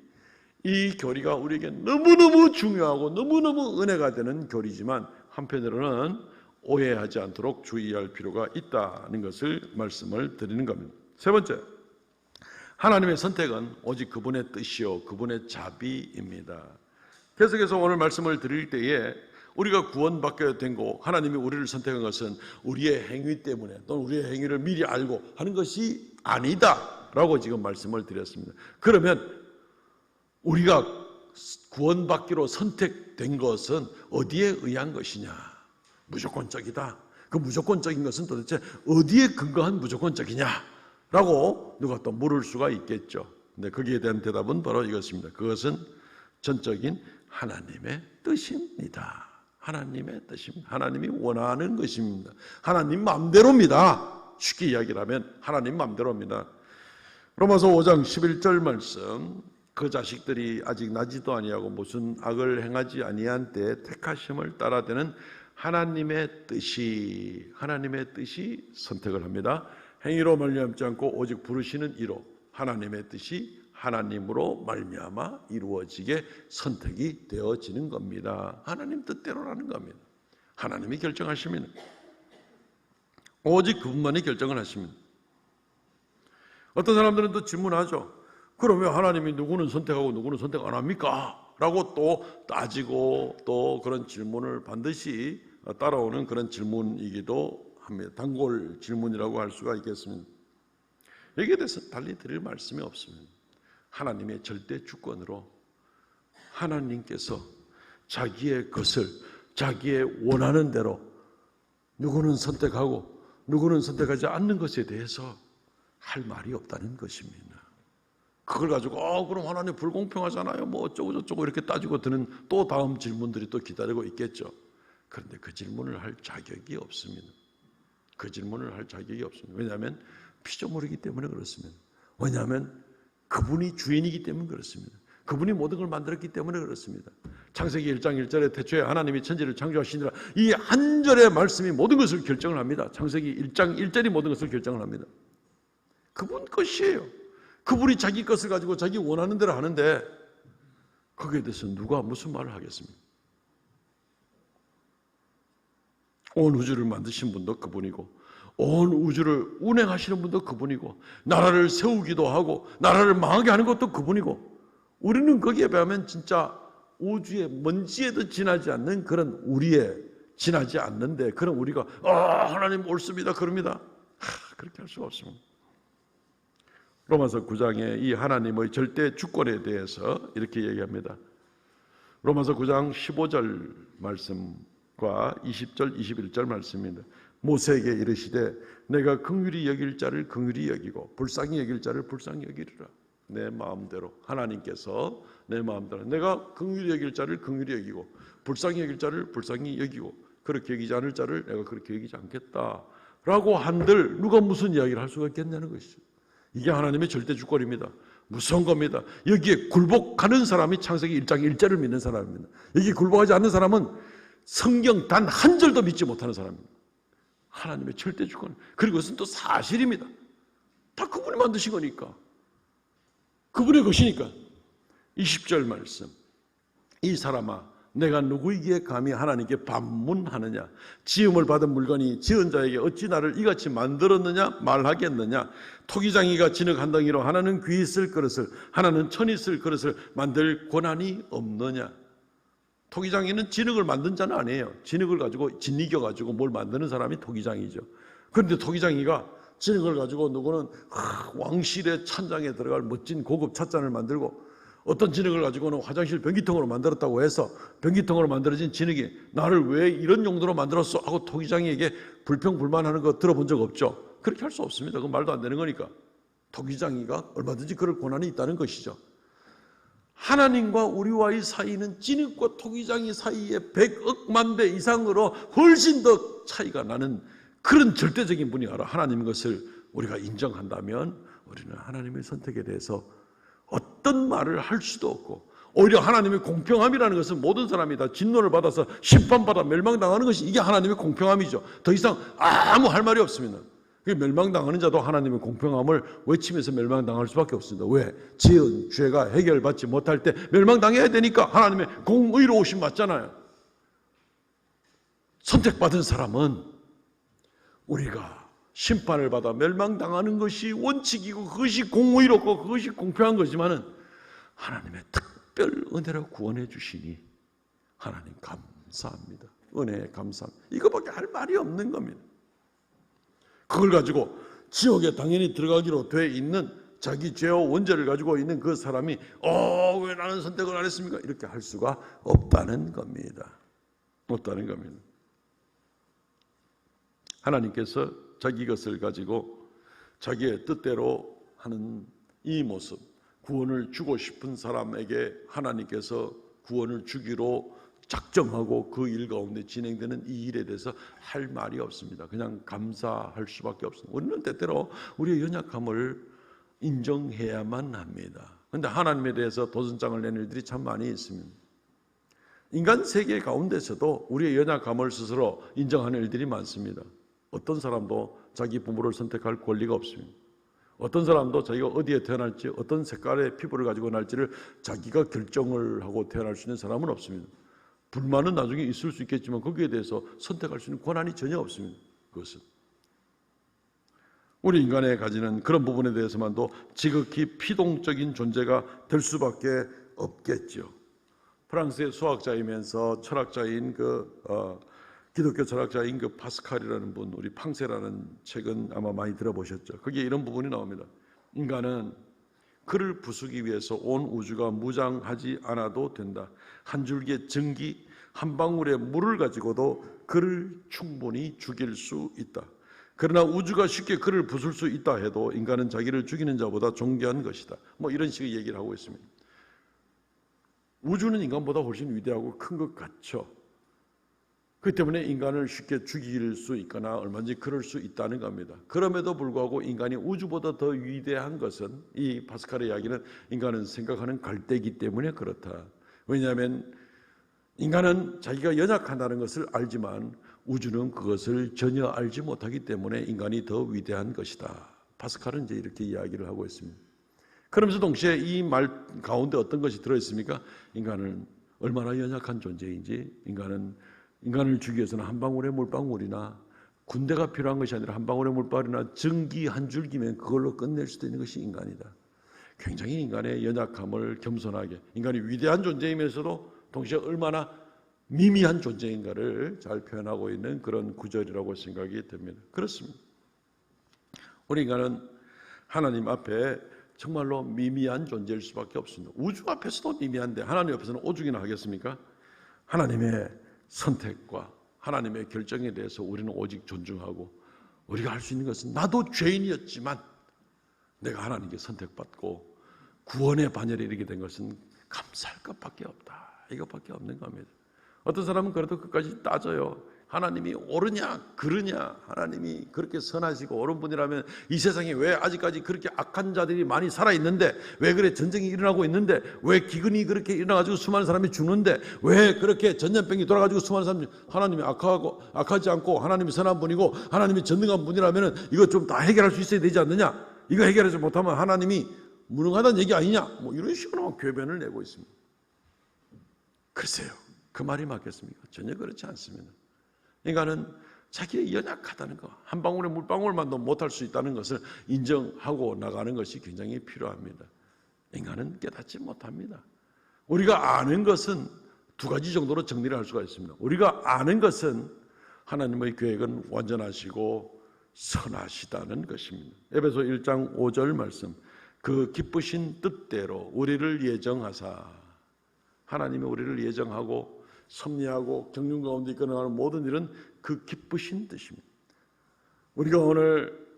이 교리가 우리에게 너무너무 중요하고 너무너무 은혜가 되는 교리지만 한편으로는 오해하지 않도록 주의할 필요가 있다는 것을 말씀을 드리는 겁니다. 세 번째, 하나님의 선택은 오직 그분의 뜻이요 그분의 자비입니다. 계속해서 오늘 말씀을 드릴 때에 우리가 구원받게 된 거, 하나님이 우리를 선택한 것은 우리의 행위 때문에 또는 우리의 행위를 미리 알고 하는 것이 아니다라고 지금 말씀을 드렸습니다. 그러면 우리가 구원받기로 선택된 것은 어디에 의한 것이냐? 무조건적이다. 그 무조건적인 것은 도대체 어디에 근거한 무조건적이냐라고 누가 또 물을 수가 있겠죠. 근데 거기에 대한 대답은 바로 이것입니다. 그것은 전적인 하나님의 뜻입니다. 하나님의 뜻입니다. 하나님이 원하는 것입니다. 하나님 마음대로입니다. 쉽게 이야기를 하면 하나님 마음대로입니다. 로마서 5장 11절 말씀, 그 자식들이 아직 나지도 아니하고 무슨 악을 행하지 아니한 때 택하심을 따라되는 하나님의 뜻이 선택을 합니다. 행위로 말미암지 않고 오직 부르시는 이로 하나님의 뜻이 하나님으로 말미암아 이루어지게 선택이 되어지는 겁니다. 하나님 뜻대로라는 겁니다. 하나님이 결정하시면 오직 그분만이 결정을 하십니다. 어떤 사람들은 또 질문하죠. 그러면 하나님이 누구는 선택하고 누구는 선택 안 합니까? 라고 또 따지고 또 그런 질문을 반드시 따라오는 그런 질문이기도 합니다. 단골 질문이라고 할 수가 있겠습니다. 여기에 대해서 달리 드릴 말씀이 없습니다. 하나님의 절대 주권으로 하나님께서 자기의 것을 자기의 원하는 대로 누구는 선택하고 누구는 선택하지 않는 것에 대해서 할 말이 없다는 것입니다. 그걸 가지고 그럼 하나님 불공평하잖아요, 뭐 어쩌고 저쩌고 이렇게 따지고 드는 또 다음 질문들이 또 기다리고 있겠죠. 그런데 그 질문을 할 자격이 없습니다. 그 질문을 할 자격이 없습니다. 왜냐하면 피조물이기 때문에 그렇습니다. 왜냐하면 그분이 주인이기 때문에 그렇습니다. 그분이 모든 걸 만들었기 때문에 그렇습니다. 창세기 1장 1절에 태초에 하나님이 천지를 창조하시니라, 이 한 절의 말씀이 모든 것을 결정을 합니다. 창세기 1장 1절이 모든 것을 결정을 합니다. 그분 것이에요. 그분이 자기 것을 가지고 자기 원하는 대로 하는데 거기에 대해서 누가 무슨 말을 하겠습니까? 온 우주를 만드신 분도 그분이고 온 우주를 운행하시는 분도 그분이고 나라를 세우기도 하고 나라를 망하게 하는 것도 그분이고, 우리는 거기에 비하면 진짜 우주의 먼지에도 지나지 않는 그런 우리에 지나지 않는데, 그런 우리가 하나님 옳습니다 그럽니다. 그렇게 할 수가 없습니다. 로마서 9장에 이 하나님의 절대 주권에 대해서 이렇게 얘기합니다. 로마서 9장 15절 말씀과 20절 21절 말씀입니다. 모세에게 이르시되 내가 긍휼히 여길 자를 긍휼히 여기고 불쌍히 여길 자를 불쌍히 여기리라. 내 마음대로, 하나님께서 내 마음대로 내가 긍휼히 여길 자를 긍휼히 여기고 불쌍히 여길 자를 불쌍히 여기고 그렇게 여기지 않을 자를 내가 그렇게 여기지 않겠다라고 한들 누가 무슨 이야기를 할 수가 있겠냐는 것이죠. 이게 하나님의 절대 주권입니다. 무서운 겁니다. 여기에 굴복하는 사람이 창세기 1장 1절을 믿는 사람입니다. 여기 굴복하지 않는 사람은 성경 단 한 절도 믿지 못하는 사람입니다. 하나님의 절대 주권, 그리고 그것은 또 사실입니다. 다 그분이 만드신 거니까. 그분의 것이니까. 20절 말씀. 이 사람아, 내가 누구이기에 감히 하나님께 반문하느냐? 지음을 받은 물건이 지은 자에게 어찌 나를 이같이 만들었느냐 말하겠느냐? 토기장이가 진흙 한 덩이로 하나는 귀 있을 그릇을, 하나는 천 있을 그릇을 만들 권한이 없느냐? 토기장이는 진흙을 만든 자는 아니에요. 진흙을 가지고 짓이겨 가지고 뭘 만드는 사람이 토기장이죠. 그런데 토기장이가 진흙을 가지고 누구는 왕실의 찬장에 들어갈 멋진 고급 찻잔을 만들고, 어떤 진흙을 가지고는 화장실 변기통으로 만들었다고 해서 변기통으로 만들어진 진흙이 나를 왜 이런 용도로 만들었어? 하고 토기장이에게 불평불만하는 거 들어본 적 없죠? 그렇게 할 수 없습니다. 그건 말도 안 되는 거니까. 토기장이가 얼마든지 그럴 권한이 있다는 것이죠. 하나님과 우리와의 사이는 진흙과 토기장이 사이에 100억 만 배 이상으로 훨씬 더 차이가 나는 그런 절대적인 분이 알아. 하나님의 것을 우리가 인정한다면 우리는 하나님의 선택에 대해서 어떤 말을 할 수도 없고, 오히려 하나님의 공평함이라는 것은 모든 사람이 다 진노를 받아서 심판받아 멸망당하는 것이 이게 하나님의 공평함이죠. 더 이상 아무 할 말이 없습니다. 멸망당하는 자도 하나님의 공평함을 외치면서 멸망당할 수밖에 없습니다. 왜? 지은 죄가 해결받지 못할 때 멸망당해야 되니까. 하나님의 공의로우심 맞잖아요. 선택받은 사람은 우리가 심판을 받아 멸망당하는 것이 원칙이고 그것이 공의롭고 그것이 공평한 거지만은 하나님의 특별 은혜로 구원해 주시니 하나님 감사합니다. 은혜에 감사합니다. 이거밖에 할 말이 없는 겁니다. 그걸 가지고 지옥에 당연히 들어가기로 돼 있는 자기 죄와 원죄를 가지고 있는 그 사람이 왜 나는 선택을 안 했습니까? 이렇게 할 수가 없다는 겁니다. 없다는 겁니다. 하나님께서 자기 것을 가지고 자기의 뜻대로 하는 이 모습, 구원을 주고 싶은 사람에게 하나님께서 구원을 주기로 작정하고 그 일 가운데 진행되는 이 일에 대해서 할 말이 없습니다. 그냥 감사할 수밖에 없습니다. 우리는 때때로 우리의 연약함을 인정해야만 합니다. 그런데 하나님에 대해서 도전장을 내는 일들이 참 많이 있습니다. 인간 세계 가운데서도 우리의 연약함을 스스로 인정하는 일들이 많습니다. 어떤 사람도 자기 부모를 선택할 권리가 없습니다. 어떤 사람도 자기가 어디에 태어날지, 어떤 색깔의 피부를 가지고 날지를 자기가 결정을 하고 태어날 수 있는 사람은 없습니다. 불만은 나중에 있을 수 있겠지만 거기에 대해서 선택할 수 있는 권한이 전혀 없습니다. 그것은 우리 인간에 가지는 그런 부분에 대해서만도 지극히 피동적인 존재가 될 수밖에 없겠죠. 프랑스의 수학자이면서 철학자인 기독교 철학자인 파스칼이라는 분, 우리 팡세라는 책은 아마 많이 들어보셨죠. 거기에 이런 부분이 나옵니다. 인간은 그를 부수기 위해서 온 우주가 무장하지 않아도 된다. 한 줄기의 전기, 한 방울의 물을 가지고도 그를 충분히 죽일 수 있다. 그러나 우주가 쉽게 그를 부술 수 있다 해도 인간은 자기를 죽이는 자보다 존귀한 것이다. 이런 식의 얘기를 하고 있습니다. 우주는 인간보다 훨씬 위대하고 큰 것 같죠. 그 때문에 인간을 쉽게 죽일 수 있거나 얼마든지 그럴 수 있다는 겁니다. 그럼에도 불구하고 인간이 우주보다 더 위대한 것은, 이 파스칼의 이야기는 인간은 생각하는 갈대이기 때문에 그렇다. 왜냐하면 인간은 자기가 연약하다는 것을 알지만 우주는 그것을 전혀 알지 못하기 때문에 인간이 더 위대한 것이다. 파스칼은 이제 이렇게 이야기를 하고 있습니다. 그러면서 동시에 이 말 가운데 어떤 것이 들어있습니까? 인간은 얼마나 연약한 존재인지, 인간을 주기 위해서는 한 방울의 물방울이나 군대가 필요한 것이 아니라 한 방울의 물방울이나 전기 한 줄기면 그걸로 끝낼 수도 있는 것이 인간이다. 굉장히 인간의 연약함을 겸손하게, 인간이 위대한 존재이면서도 동시에 얼마나 미미한 존재인가를 잘 표현하고 있는 그런 구절이라고 생각이 됩니다. 그렇습니다. 우리 인간은 하나님 앞에 정말로 미미한 존재일 수밖에 없습니다. 우주 앞에서도 미미한데 하나님 앞에서는 오죽이나 하겠습니까? 하나님의 선택과 하나님의 결정에 대해서 우리는 오직 존중하고, 우리가 할 수 있는 것은 나도 죄인이었지만 내가 하나님께 선택받고 구원의 반열에 이르게 된 것은 감사할 것밖에 없다. 이것밖에 없는 겁니다. 어떤 사람은 그래도 끝까지 따져요. 하나님이 옳으냐 그르냐, 하나님이 그렇게 선하시고 옳은 분이라면 이 세상에 왜 아직까지 그렇게 악한 자들이 많이 살아있는데, 왜 그래 전쟁이 일어나고 있는데, 왜 기근이 그렇게 일어나가지고 수많은 사람이 죽는데, 왜 그렇게 전염병이 돌아가지고 수많은 사람이, 하나님이 악하지 않고 하나님이 선한 분이고 하나님이 전능한 분이라면 이거 좀 다 해결할 수 있어야 되지 않느냐, 이거 해결하지 못하면 하나님이 무능하다는 얘기 아니냐, 뭐 이런 식으로 궤변을 내고 있습니다. 글쎄요, 그 말이 맞겠습니까? 전혀 그렇지 않습니다. 인간은 자기의 연약하다는 거, 한 방울의 물방울만도 못할 수 있다는 것을 인정하고 나가는 것이 굉장히 필요합니다. 인간은 깨닫지 못합니다. 우리가 아는 것은 두 가지 정도로 정리를 할 수가 있습니다. 우리가 아는 것은 하나님의 계획은 완전하시고 선하시다는 것입니다. 에베소 1장 5절 말씀, 그 기쁘신 뜻대로 우리를 예정하사, 하나님이 우리를 예정하고 섭리하고 경륜 가운데 이끌어가는 모든 일은 그 기쁘신 뜻입니다. 우리가 오늘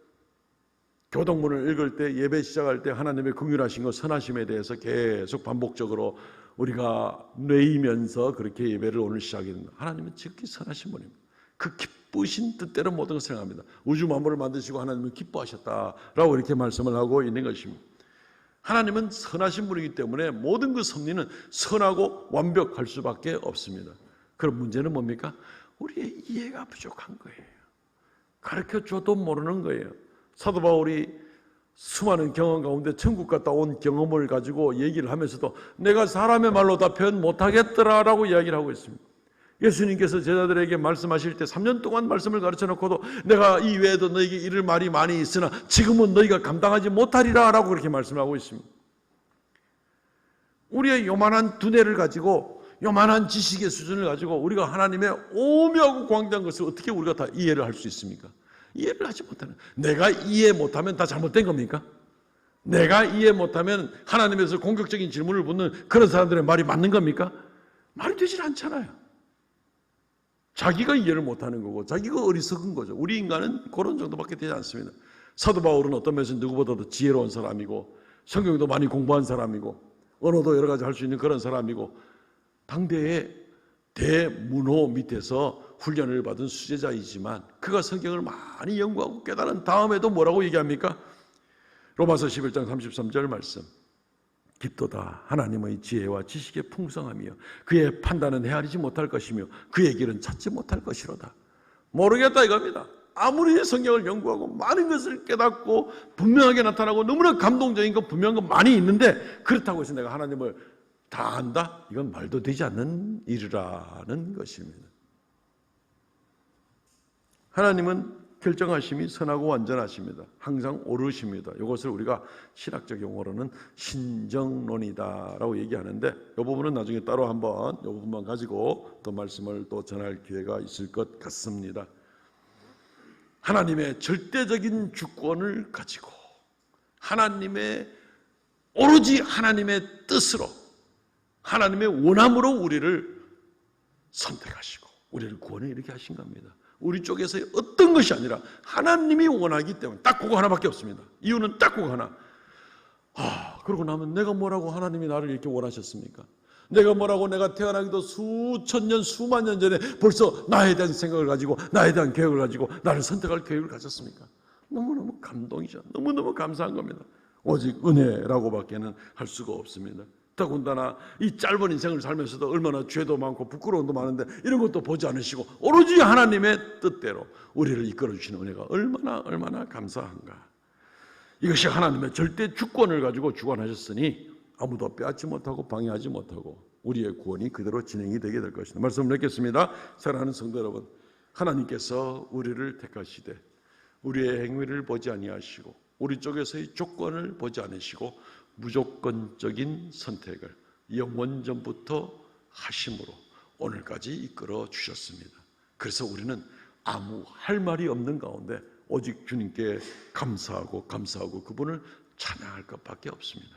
교동문을 읽을 때, 예배 시작할 때 하나님의 긍휼하신 것, 선하심에 대해서 계속 반복적으로 우리가 뇌이면서 그렇게 예배를 오늘 시작했습니다. 하나님은 지극히 선하신 분입니다. 그 기쁘신 뜻대로 모든 것을 행합니다. 우주 만물을 만드시고 하나님은 기뻐하셨다라고 이렇게 말씀을 하고 있는 것입니다. 하나님은 선하신 분이기 때문에 모든 그 섭리는 선하고 완벽할 수밖에 없습니다. 그럼 문제는 뭡니까? 우리의 이해가 부족한 거예요. 가르쳐줘도 모르는 거예요. 사도 바울이 수많은 경험 가운데 천국 갔다 온 경험을 가지고 얘기를 하면서도 내가 사람의 말로 다 표현 못하겠더라라고 이야기를 하고 있습니다. 예수님께서 제자들에게 말씀하실 때 3년 동안 말씀을 가르쳐 놓고도 내가 이 외에도 너에게 이를 말이 많이 있으나 지금은 너희가 감당하지 못하리라 라고 그렇게 말씀하고 있습니다. 우리의 요만한 두뇌를 가지고 요만한 지식의 수준을 가지고 우리가 하나님의 오묘하고 광대한 것을 어떻게 우리가 다 이해를 할 수 있습니까? 이해를 하지 못하는, 내가 이해 못하면 다 잘못된 겁니까? 내가 이해 못하면 하나님에서 공격적인 질문을 묻는 그런 사람들의 말이 맞는 겁니까? 말이 되질 않잖아요. 자기가 이해를 못하는 거고 자기가 어리석은 거죠. 우리 인간은 그런 정도밖에 되지 않습니다. 사도 바울은 어떤 면에서 누구보다도 지혜로운 사람이고 성경도 많이 공부한 사람이고 언어도 여러 가지 할 수 있는 그런 사람이고 당대의 대문호 밑에서 훈련을 받은 수제자이지만 그가 성경을 많이 연구하고 깨달은 다음에도 뭐라고 얘기합니까? 로마서 11장 33절 말씀, 깊도다 하나님의 지혜와 지식의 풍성함이요 그의 판단은 헤아리지 못할 것이며 그의 길은 찾지 못할 것이로다. 모르겠다 이겁니다. 아무리 성경을 연구하고 많은 것을 깨닫고 분명하게 나타나고 너무나 감동적인 것 분명한 것 많이 있는데 그렇다고 해서 내가 하나님을 다 안다? 이건 말도 되지 않는 일이라는 것입니다. 하나님은 결정하심이 선하고 완전하십니다. 항상 옳으십니다. 이것을 우리가 신학적 용어로는 신정론이다라고 얘기하는데 이 부분은 나중에 따로 한번 이 부분만 가지고 또 말씀을 또 전할 기회가 있을 것 같습니다. 하나님의 절대적인 주권을 가지고 오로지 하나님의 뜻으로 하나님의 원함으로 우리를 선택하시고 우리를 구원에 이르게 하신 겁니다. 우리 쪽에서의 어떤 것이 아니라 하나님이 원하기 때문에 딱 그거 하나밖에 없습니다. 이유는 딱 그거 하나. 그러고 나면 내가 뭐라고 하나님이 나를 이렇게 원하셨습니까? 내가 뭐라고 내가 태어나기도 수천 년 수만 년 전에 벌써 나에 대한 생각을 가지고 나에 대한 계획을 가지고 나를 선택할 계획을 가졌습니까? 너무너무 감동이죠. 너무너무 감사한 겁니다. 오직 은혜라고밖에는 할 수가 없습니다. 더군다나 이 짧은 인생을 살면서도 얼마나 죄도 많고 부끄러움도 많은데 이런 것도 보지 않으시고 오로지 하나님의 뜻대로 우리를 이끌어 주시는 은혜가 얼마나 감사한가. 이것이 하나님의 절대 주권을 가지고 주관하셨으니 아무도 빼앗지 못하고 방해하지 못하고 우리의 구원이 그대로 진행이 되게 될 것입니다. 말씀을 읽겠습니다. 사랑하는 성도 여러분, 하나님께서 우리를 택하시되 우리의 행위를 보지 아니하시고 우리 쪽에서의 조건을 보지 않으시고 무조건적인 선택을 영원전부터 하심으로 오늘까지 이끌어 주셨습니다. 그래서 우리는 아무 할 말이 없는 가운데 오직 주님께 감사하고 그분을 찬양할 것밖에 없습니다.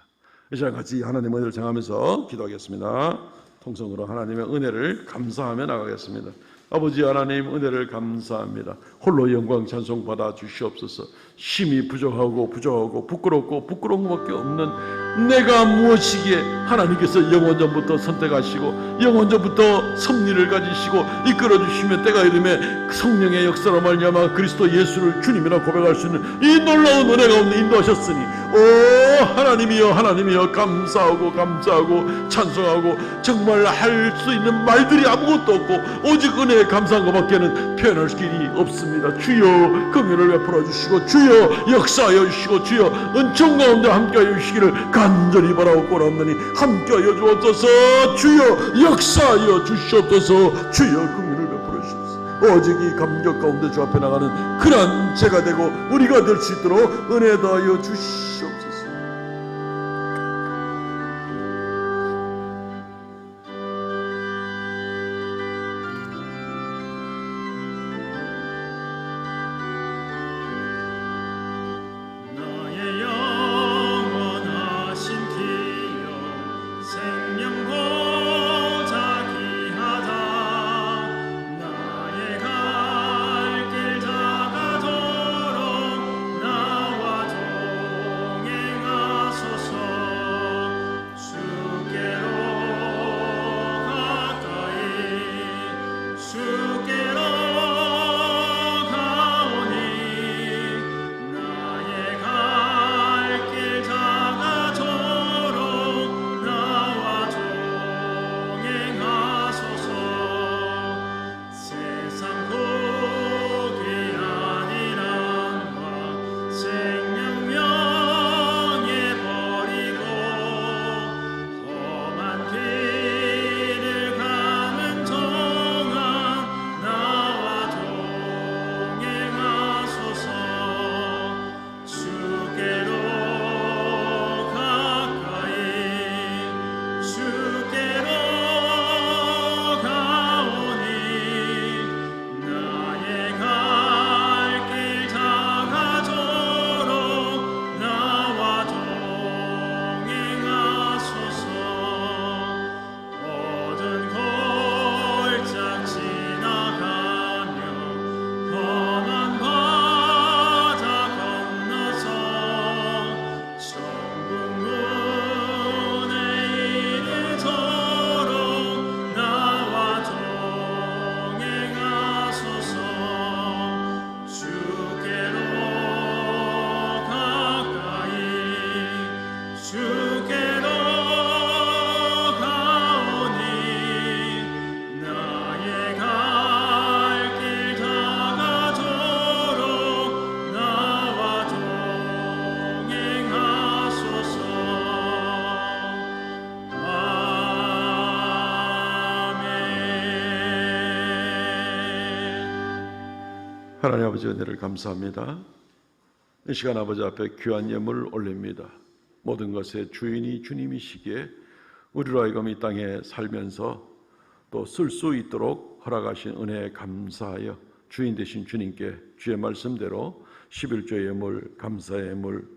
이 시간 같이 하나님의 은혜를 정하면서 기도하겠습니다. 통성으로 하나님의 은혜를 감사하며 나가겠습니다. 아버지 하나님 은혜를 감사합니다. 홀로 영광 찬송 받아 주시옵소서. 힘이 부족하고 부끄럽고 부끄러운 것밖에 없는 내가 무엇이기에 하나님께서 영원전부터 선택하시고 영원전부터 섭리를 가지시고 이끌어주시며 때가 이름에 성령의 역사로 말미암아 그리스도 예수를 주님이라 고백할 수 있는 이 놀라운 은혜 가운데 인도하셨으니 오 하나님이여 하나님이여 감사하고 찬송하고 정말 할 수 있는 말들이 아무것도 없고 오직 은혜에 감사한 것밖에는 표현할 길이 없습니다. 주여 긍휼을 베풀어 주시고 주여 역사하여 주시고 주여 은총 가운데 함께하여 주시기를 간절히 바라고 꼬라옵나니 함께하여 주옵소서. 주여 역사하여 주시옵소서. 주여 긍휼을 베풀어 주옵소서. 오직 이 감격 가운데 주 앞에 나가는 그러한 제가 되고 우리가 될 수 있도록 은혜 더하여 주시옵소서. 하나님 아버지 은혜를 감사합니다. 이 시간 아버지 앞에 귀한 예물 올립니다. 모든 것의 주인이 주님이시기에 우리로 하여금 이 땅에 살면서 또 쓸 수 있도록 허락하신 은혜에 감사하여 주인 되신 주님께 주의 말씀대로 11조 예물, 감사의 예물,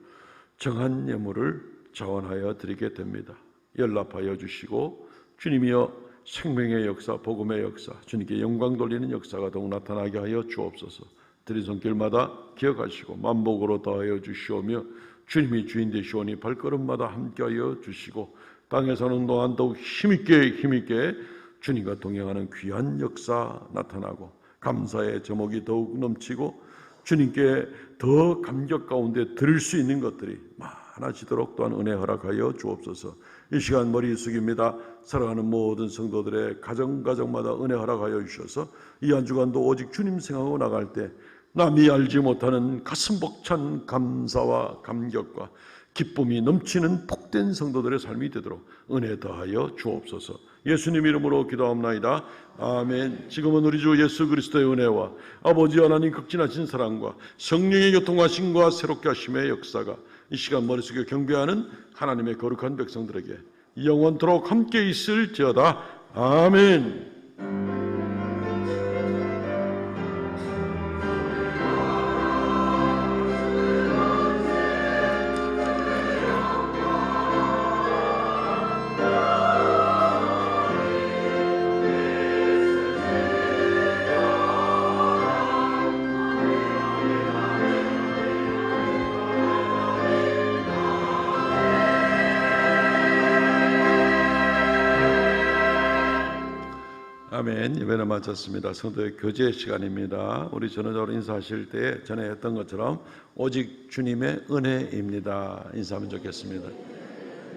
정한 예물을 자원하여 드리게 됩니다. 연락하여 주시고 주님이여 생명의 역사, 복음의 역사, 주님께 영광 돌리는 역사가 더욱 나타나게 하여 주옵소서. 드린 손길마다 기억하시고 만복으로 더하여 주시오며 주님이 주인 되시오니 발걸음마다 함께하여 주시고 땅에 사는 동안 더욱 힘있게 주님과 동행하는 귀한 역사 나타나고 감사의 제목이 더욱 넘치고 주님께 더 감격 가운데 드릴 수 있는 것들이 많아지도록 또한 은혜 허락하여 주옵소서. 이 시간 머리 숙입니다. 사랑하는 모든 성도들의 가정마다 은혜 허락하여 주셔서 이 한 주간도 오직 주님 생각하고 나갈 때 남이 알지 못하는 가슴 벅찬 감사와 감격과 기쁨이 넘치는 복된 성도들의 삶이 되도록 은혜 더하여 주옵소서. 예수님 이름으로 기도합나이다. 아멘. 지금은 우리 주 예수 그리스도의 은혜와 아버지 하나님 극진하신 사랑과 성령의 교통하심과 새롭게 하심의 역사가 이 시간 머리 숙여 경배하는 하나님의 거룩한 백성들에게 영원토록 함께 있을지어다. 아멘. 아멘. 예배를 마쳤습니다. 성도의 교제 시간입니다. 우리 전화적으로 인사하실 때 전에 했던 것처럼 오직 주님의 은혜입니다. 인사하면 좋겠습니다.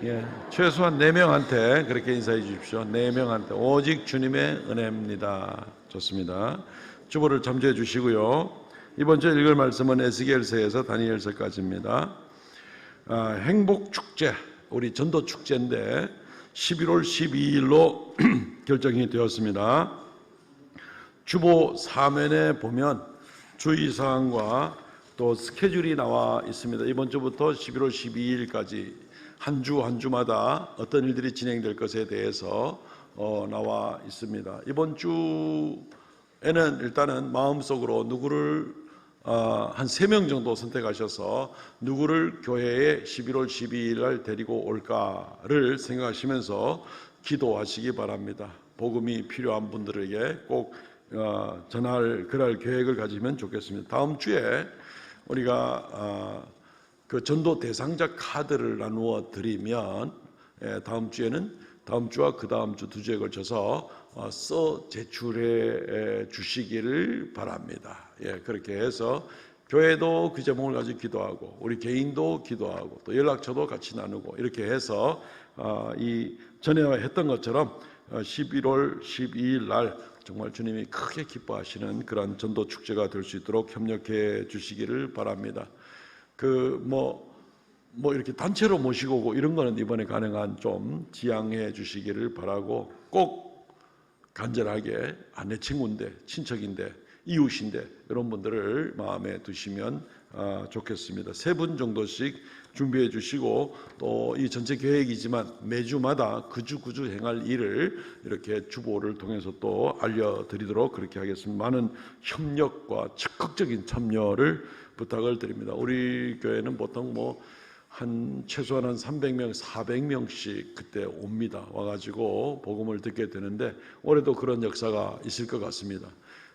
예, 최소한 4명한테 그렇게 인사해 주십시오. 4명한테 오직 주님의 은혜입니다. 좋습니다. 주보를 참조해 주시고요. 이번 주 읽을 말씀은 에스겔서에서 다니엘서까지입니다. 행복축제, 우리 전도축제인데 11월 12일로 결정이 되었습니다. 주보 사면에 보면 주의사항과 또 스케줄이 나와 있습니다. 이번 주부터 11월 12일까지 한 주마다 어떤 일들이 진행될 것에 대해서 나와 있습니다. 이번 주에는 일단은 마음속으로 누구를 한 3명 정도 선택하셔서 누구를 교회에 11월 12일 날 데리고 올까를 생각하시면서 기도하시기 바랍니다. 복음이 필요한 분들에게 꼭 전할 그럴 계획을 가지면 좋겠습니다. 다음 주에 우리가 그 전도 대상자 카드를 나누어 드리면 다음 주에는 다음 주와 그 다음 주 2주에 걸쳐서 써 제출해 주시기를 바랍니다. 예, 그렇게 해서 교회도 그 제목을 가지고 기도하고 우리 개인도 기도하고 또 연락처도 같이 나누고 이렇게 해서 이 전에 했던 것처럼 11월 12일 날 정말 주님이 크게 기뻐하시는 그런 전도 축제가 될 수 있도록 협력해 주시기를 바랍니다. 뭐 이렇게 단체로 모시고 오고 이런 거는 이번에 가능한 좀 지양해 주시기를 바라고 꼭 간절하게 내 친구인데 친척인데 이웃인데 이런 분들을 마음에 두시면 좋겠습니다. 3분 정도씩 준비해 주시고 또 이 전체 계획이지만 매주마다 그주 행할 일을 이렇게 주보를 통해서 또 알려드리도록 그렇게 하겠습니다. 많은 협력과 적극적인 참여를 부탁을 드립니다. 우리 교회는 보통 최소한 한 300명, 400명씩 그때 옵니다. 와가지고 복음을 듣게 되는데 올해도 그런 역사가 있을 것 같습니다.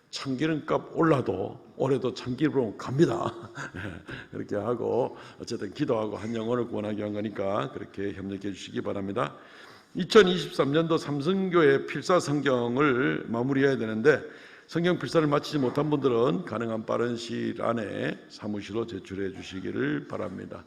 참기름값 올라도 올해도 참기름으로 갑니다. 그렇게 하고 어쨌든 기도하고 한 영혼을 구원하기 위한 거니까 그렇게 협력해 주시기 바랍니다. 2023년도 삼성교회 필사 성경을 마무리해야 되는데 성경 필사를 마치지 못한 분들은 가능한 빠른 시일 안에 사무실로 제출해 주시기를 바랍니다.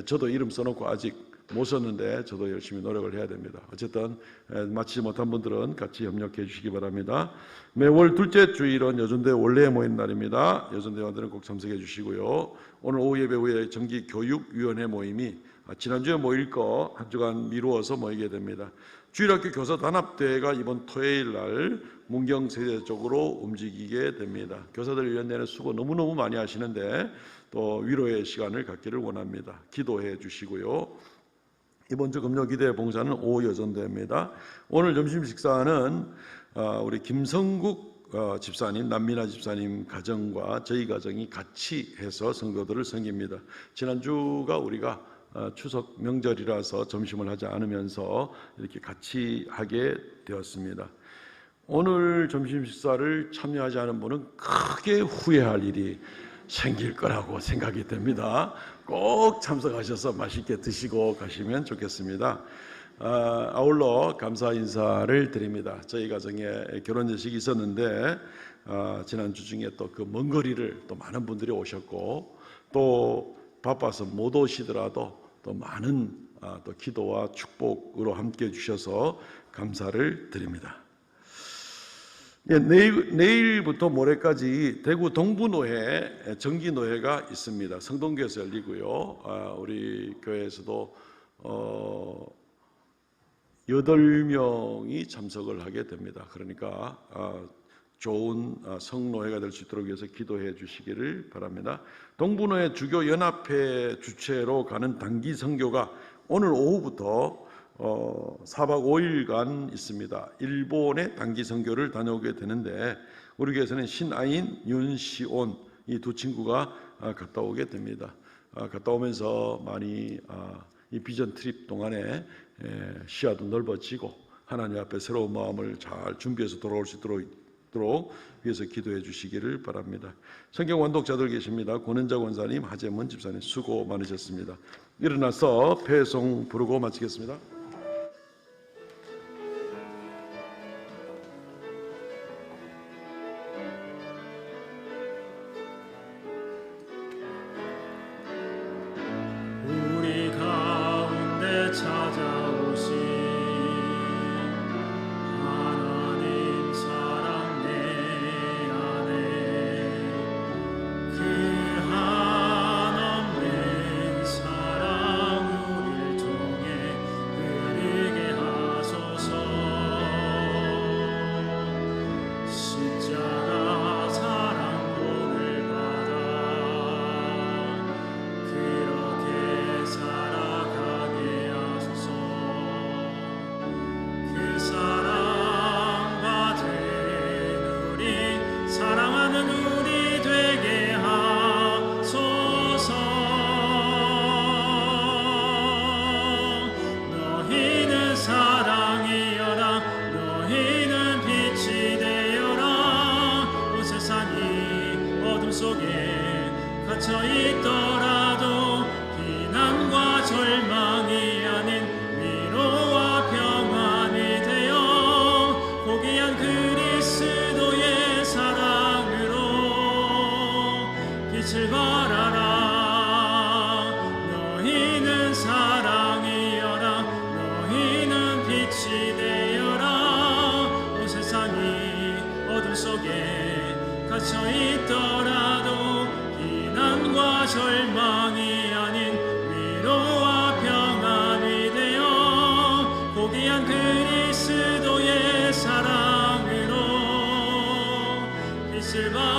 저도 이름 써놓고 아직 못 썼는데 저도 열심히 노력을 해야 됩니다. 어쨌든 마치지 못한 분들은 같이 협력해 주시기 바랍니다. 매월 둘째 주일은 여전대 원래에 모인 날입니다. 여전대원들은 꼭 참석해 주시고요. 오늘 오후 예배 후에 정기교육위원회 모임이 지난주에 모일 거 한 주간 미루어서 모이게 됩니다. 주일학교 교사 단합대회가 이번 토요일 날 문경세대 쪽으로 움직이게 됩니다. 교사들 1년 내내 수고 너무너무 많이 하시는데 또 위로의 시간을 갖기를 원합니다. 기도해 주시고요. 이번 주 금요 기도의 봉사는 오후 여전대입니다. 오늘 점심 식사는 우리 김성국 집사님, 남민아 집사님 가정과 저희 가정이 같이 해서 성도들을 섬깁니다. 지난주가 우리가 추석 명절이라서 점심을 하지 않으면서 이렇게 같이 하게 되었습니다. 오늘 점심 식사를 참여하지 않은 분은 크게 후회할 일이 생길 거라고 생각이 됩니다. 꼭 참석하셔서 맛있게 드시고 가시면 좋겠습니다. 아울러 감사 인사를 드립니다. 저희 가정에 결혼식이 있었는데 지난주 중에 또 그 먼 거리를 또 많은 분들이 오셨고 또 바빠서 못 오시더라도 또 많은 또 기도와 축복으로 함께 해주셔서 감사를 드립니다. 예, 내일부터 모레까지 대구 동부노회 정기노회가 있습니다. 성동교에서 열리고요. 우리 교회에서도 8명이 참석을 하게 됩니다. 그러니까 좋은 성노회가 될 수 있도록 위해서 기도해 주시기를 바랍니다. 동부노회 주교연합회 주최로 가는 단기 선교가 오늘 오후부터 4박 5일간 있습니다. 일본의 단기 선교를 다녀오게 되는데 우리 교회에서는 신아인, 윤시온 이 두 친구가 갔다 오게 됩니다. 갔다 오면서 많이 이 비전 트립 동안에 시야도 넓어지고 하나님 앞에 새로운 마음을 잘 준비해서 돌아올 수 있도록 위해서 기도해 주시기를 바랍니다. 성경 원독자들 계십니다. 권은자 권사님, 하재문 집사님 수고 많으셨습니다. 일어나서 배송 부르고 마치겠습니다. 속에 갇혀 있더라도 비난과 절망이 아닌 위로와 평안이 되어 고귀한 그리스도의 사랑으로 빛을 발하라. 너희는 사랑이여라. 너희는 빛이 되어라. 온 세상이 어둠 속에 갇혀 있더라도 비난과 절망이 아닌 위로와 평안이 되어 고귀한 그리스도의 사랑으로 빛을 발하라.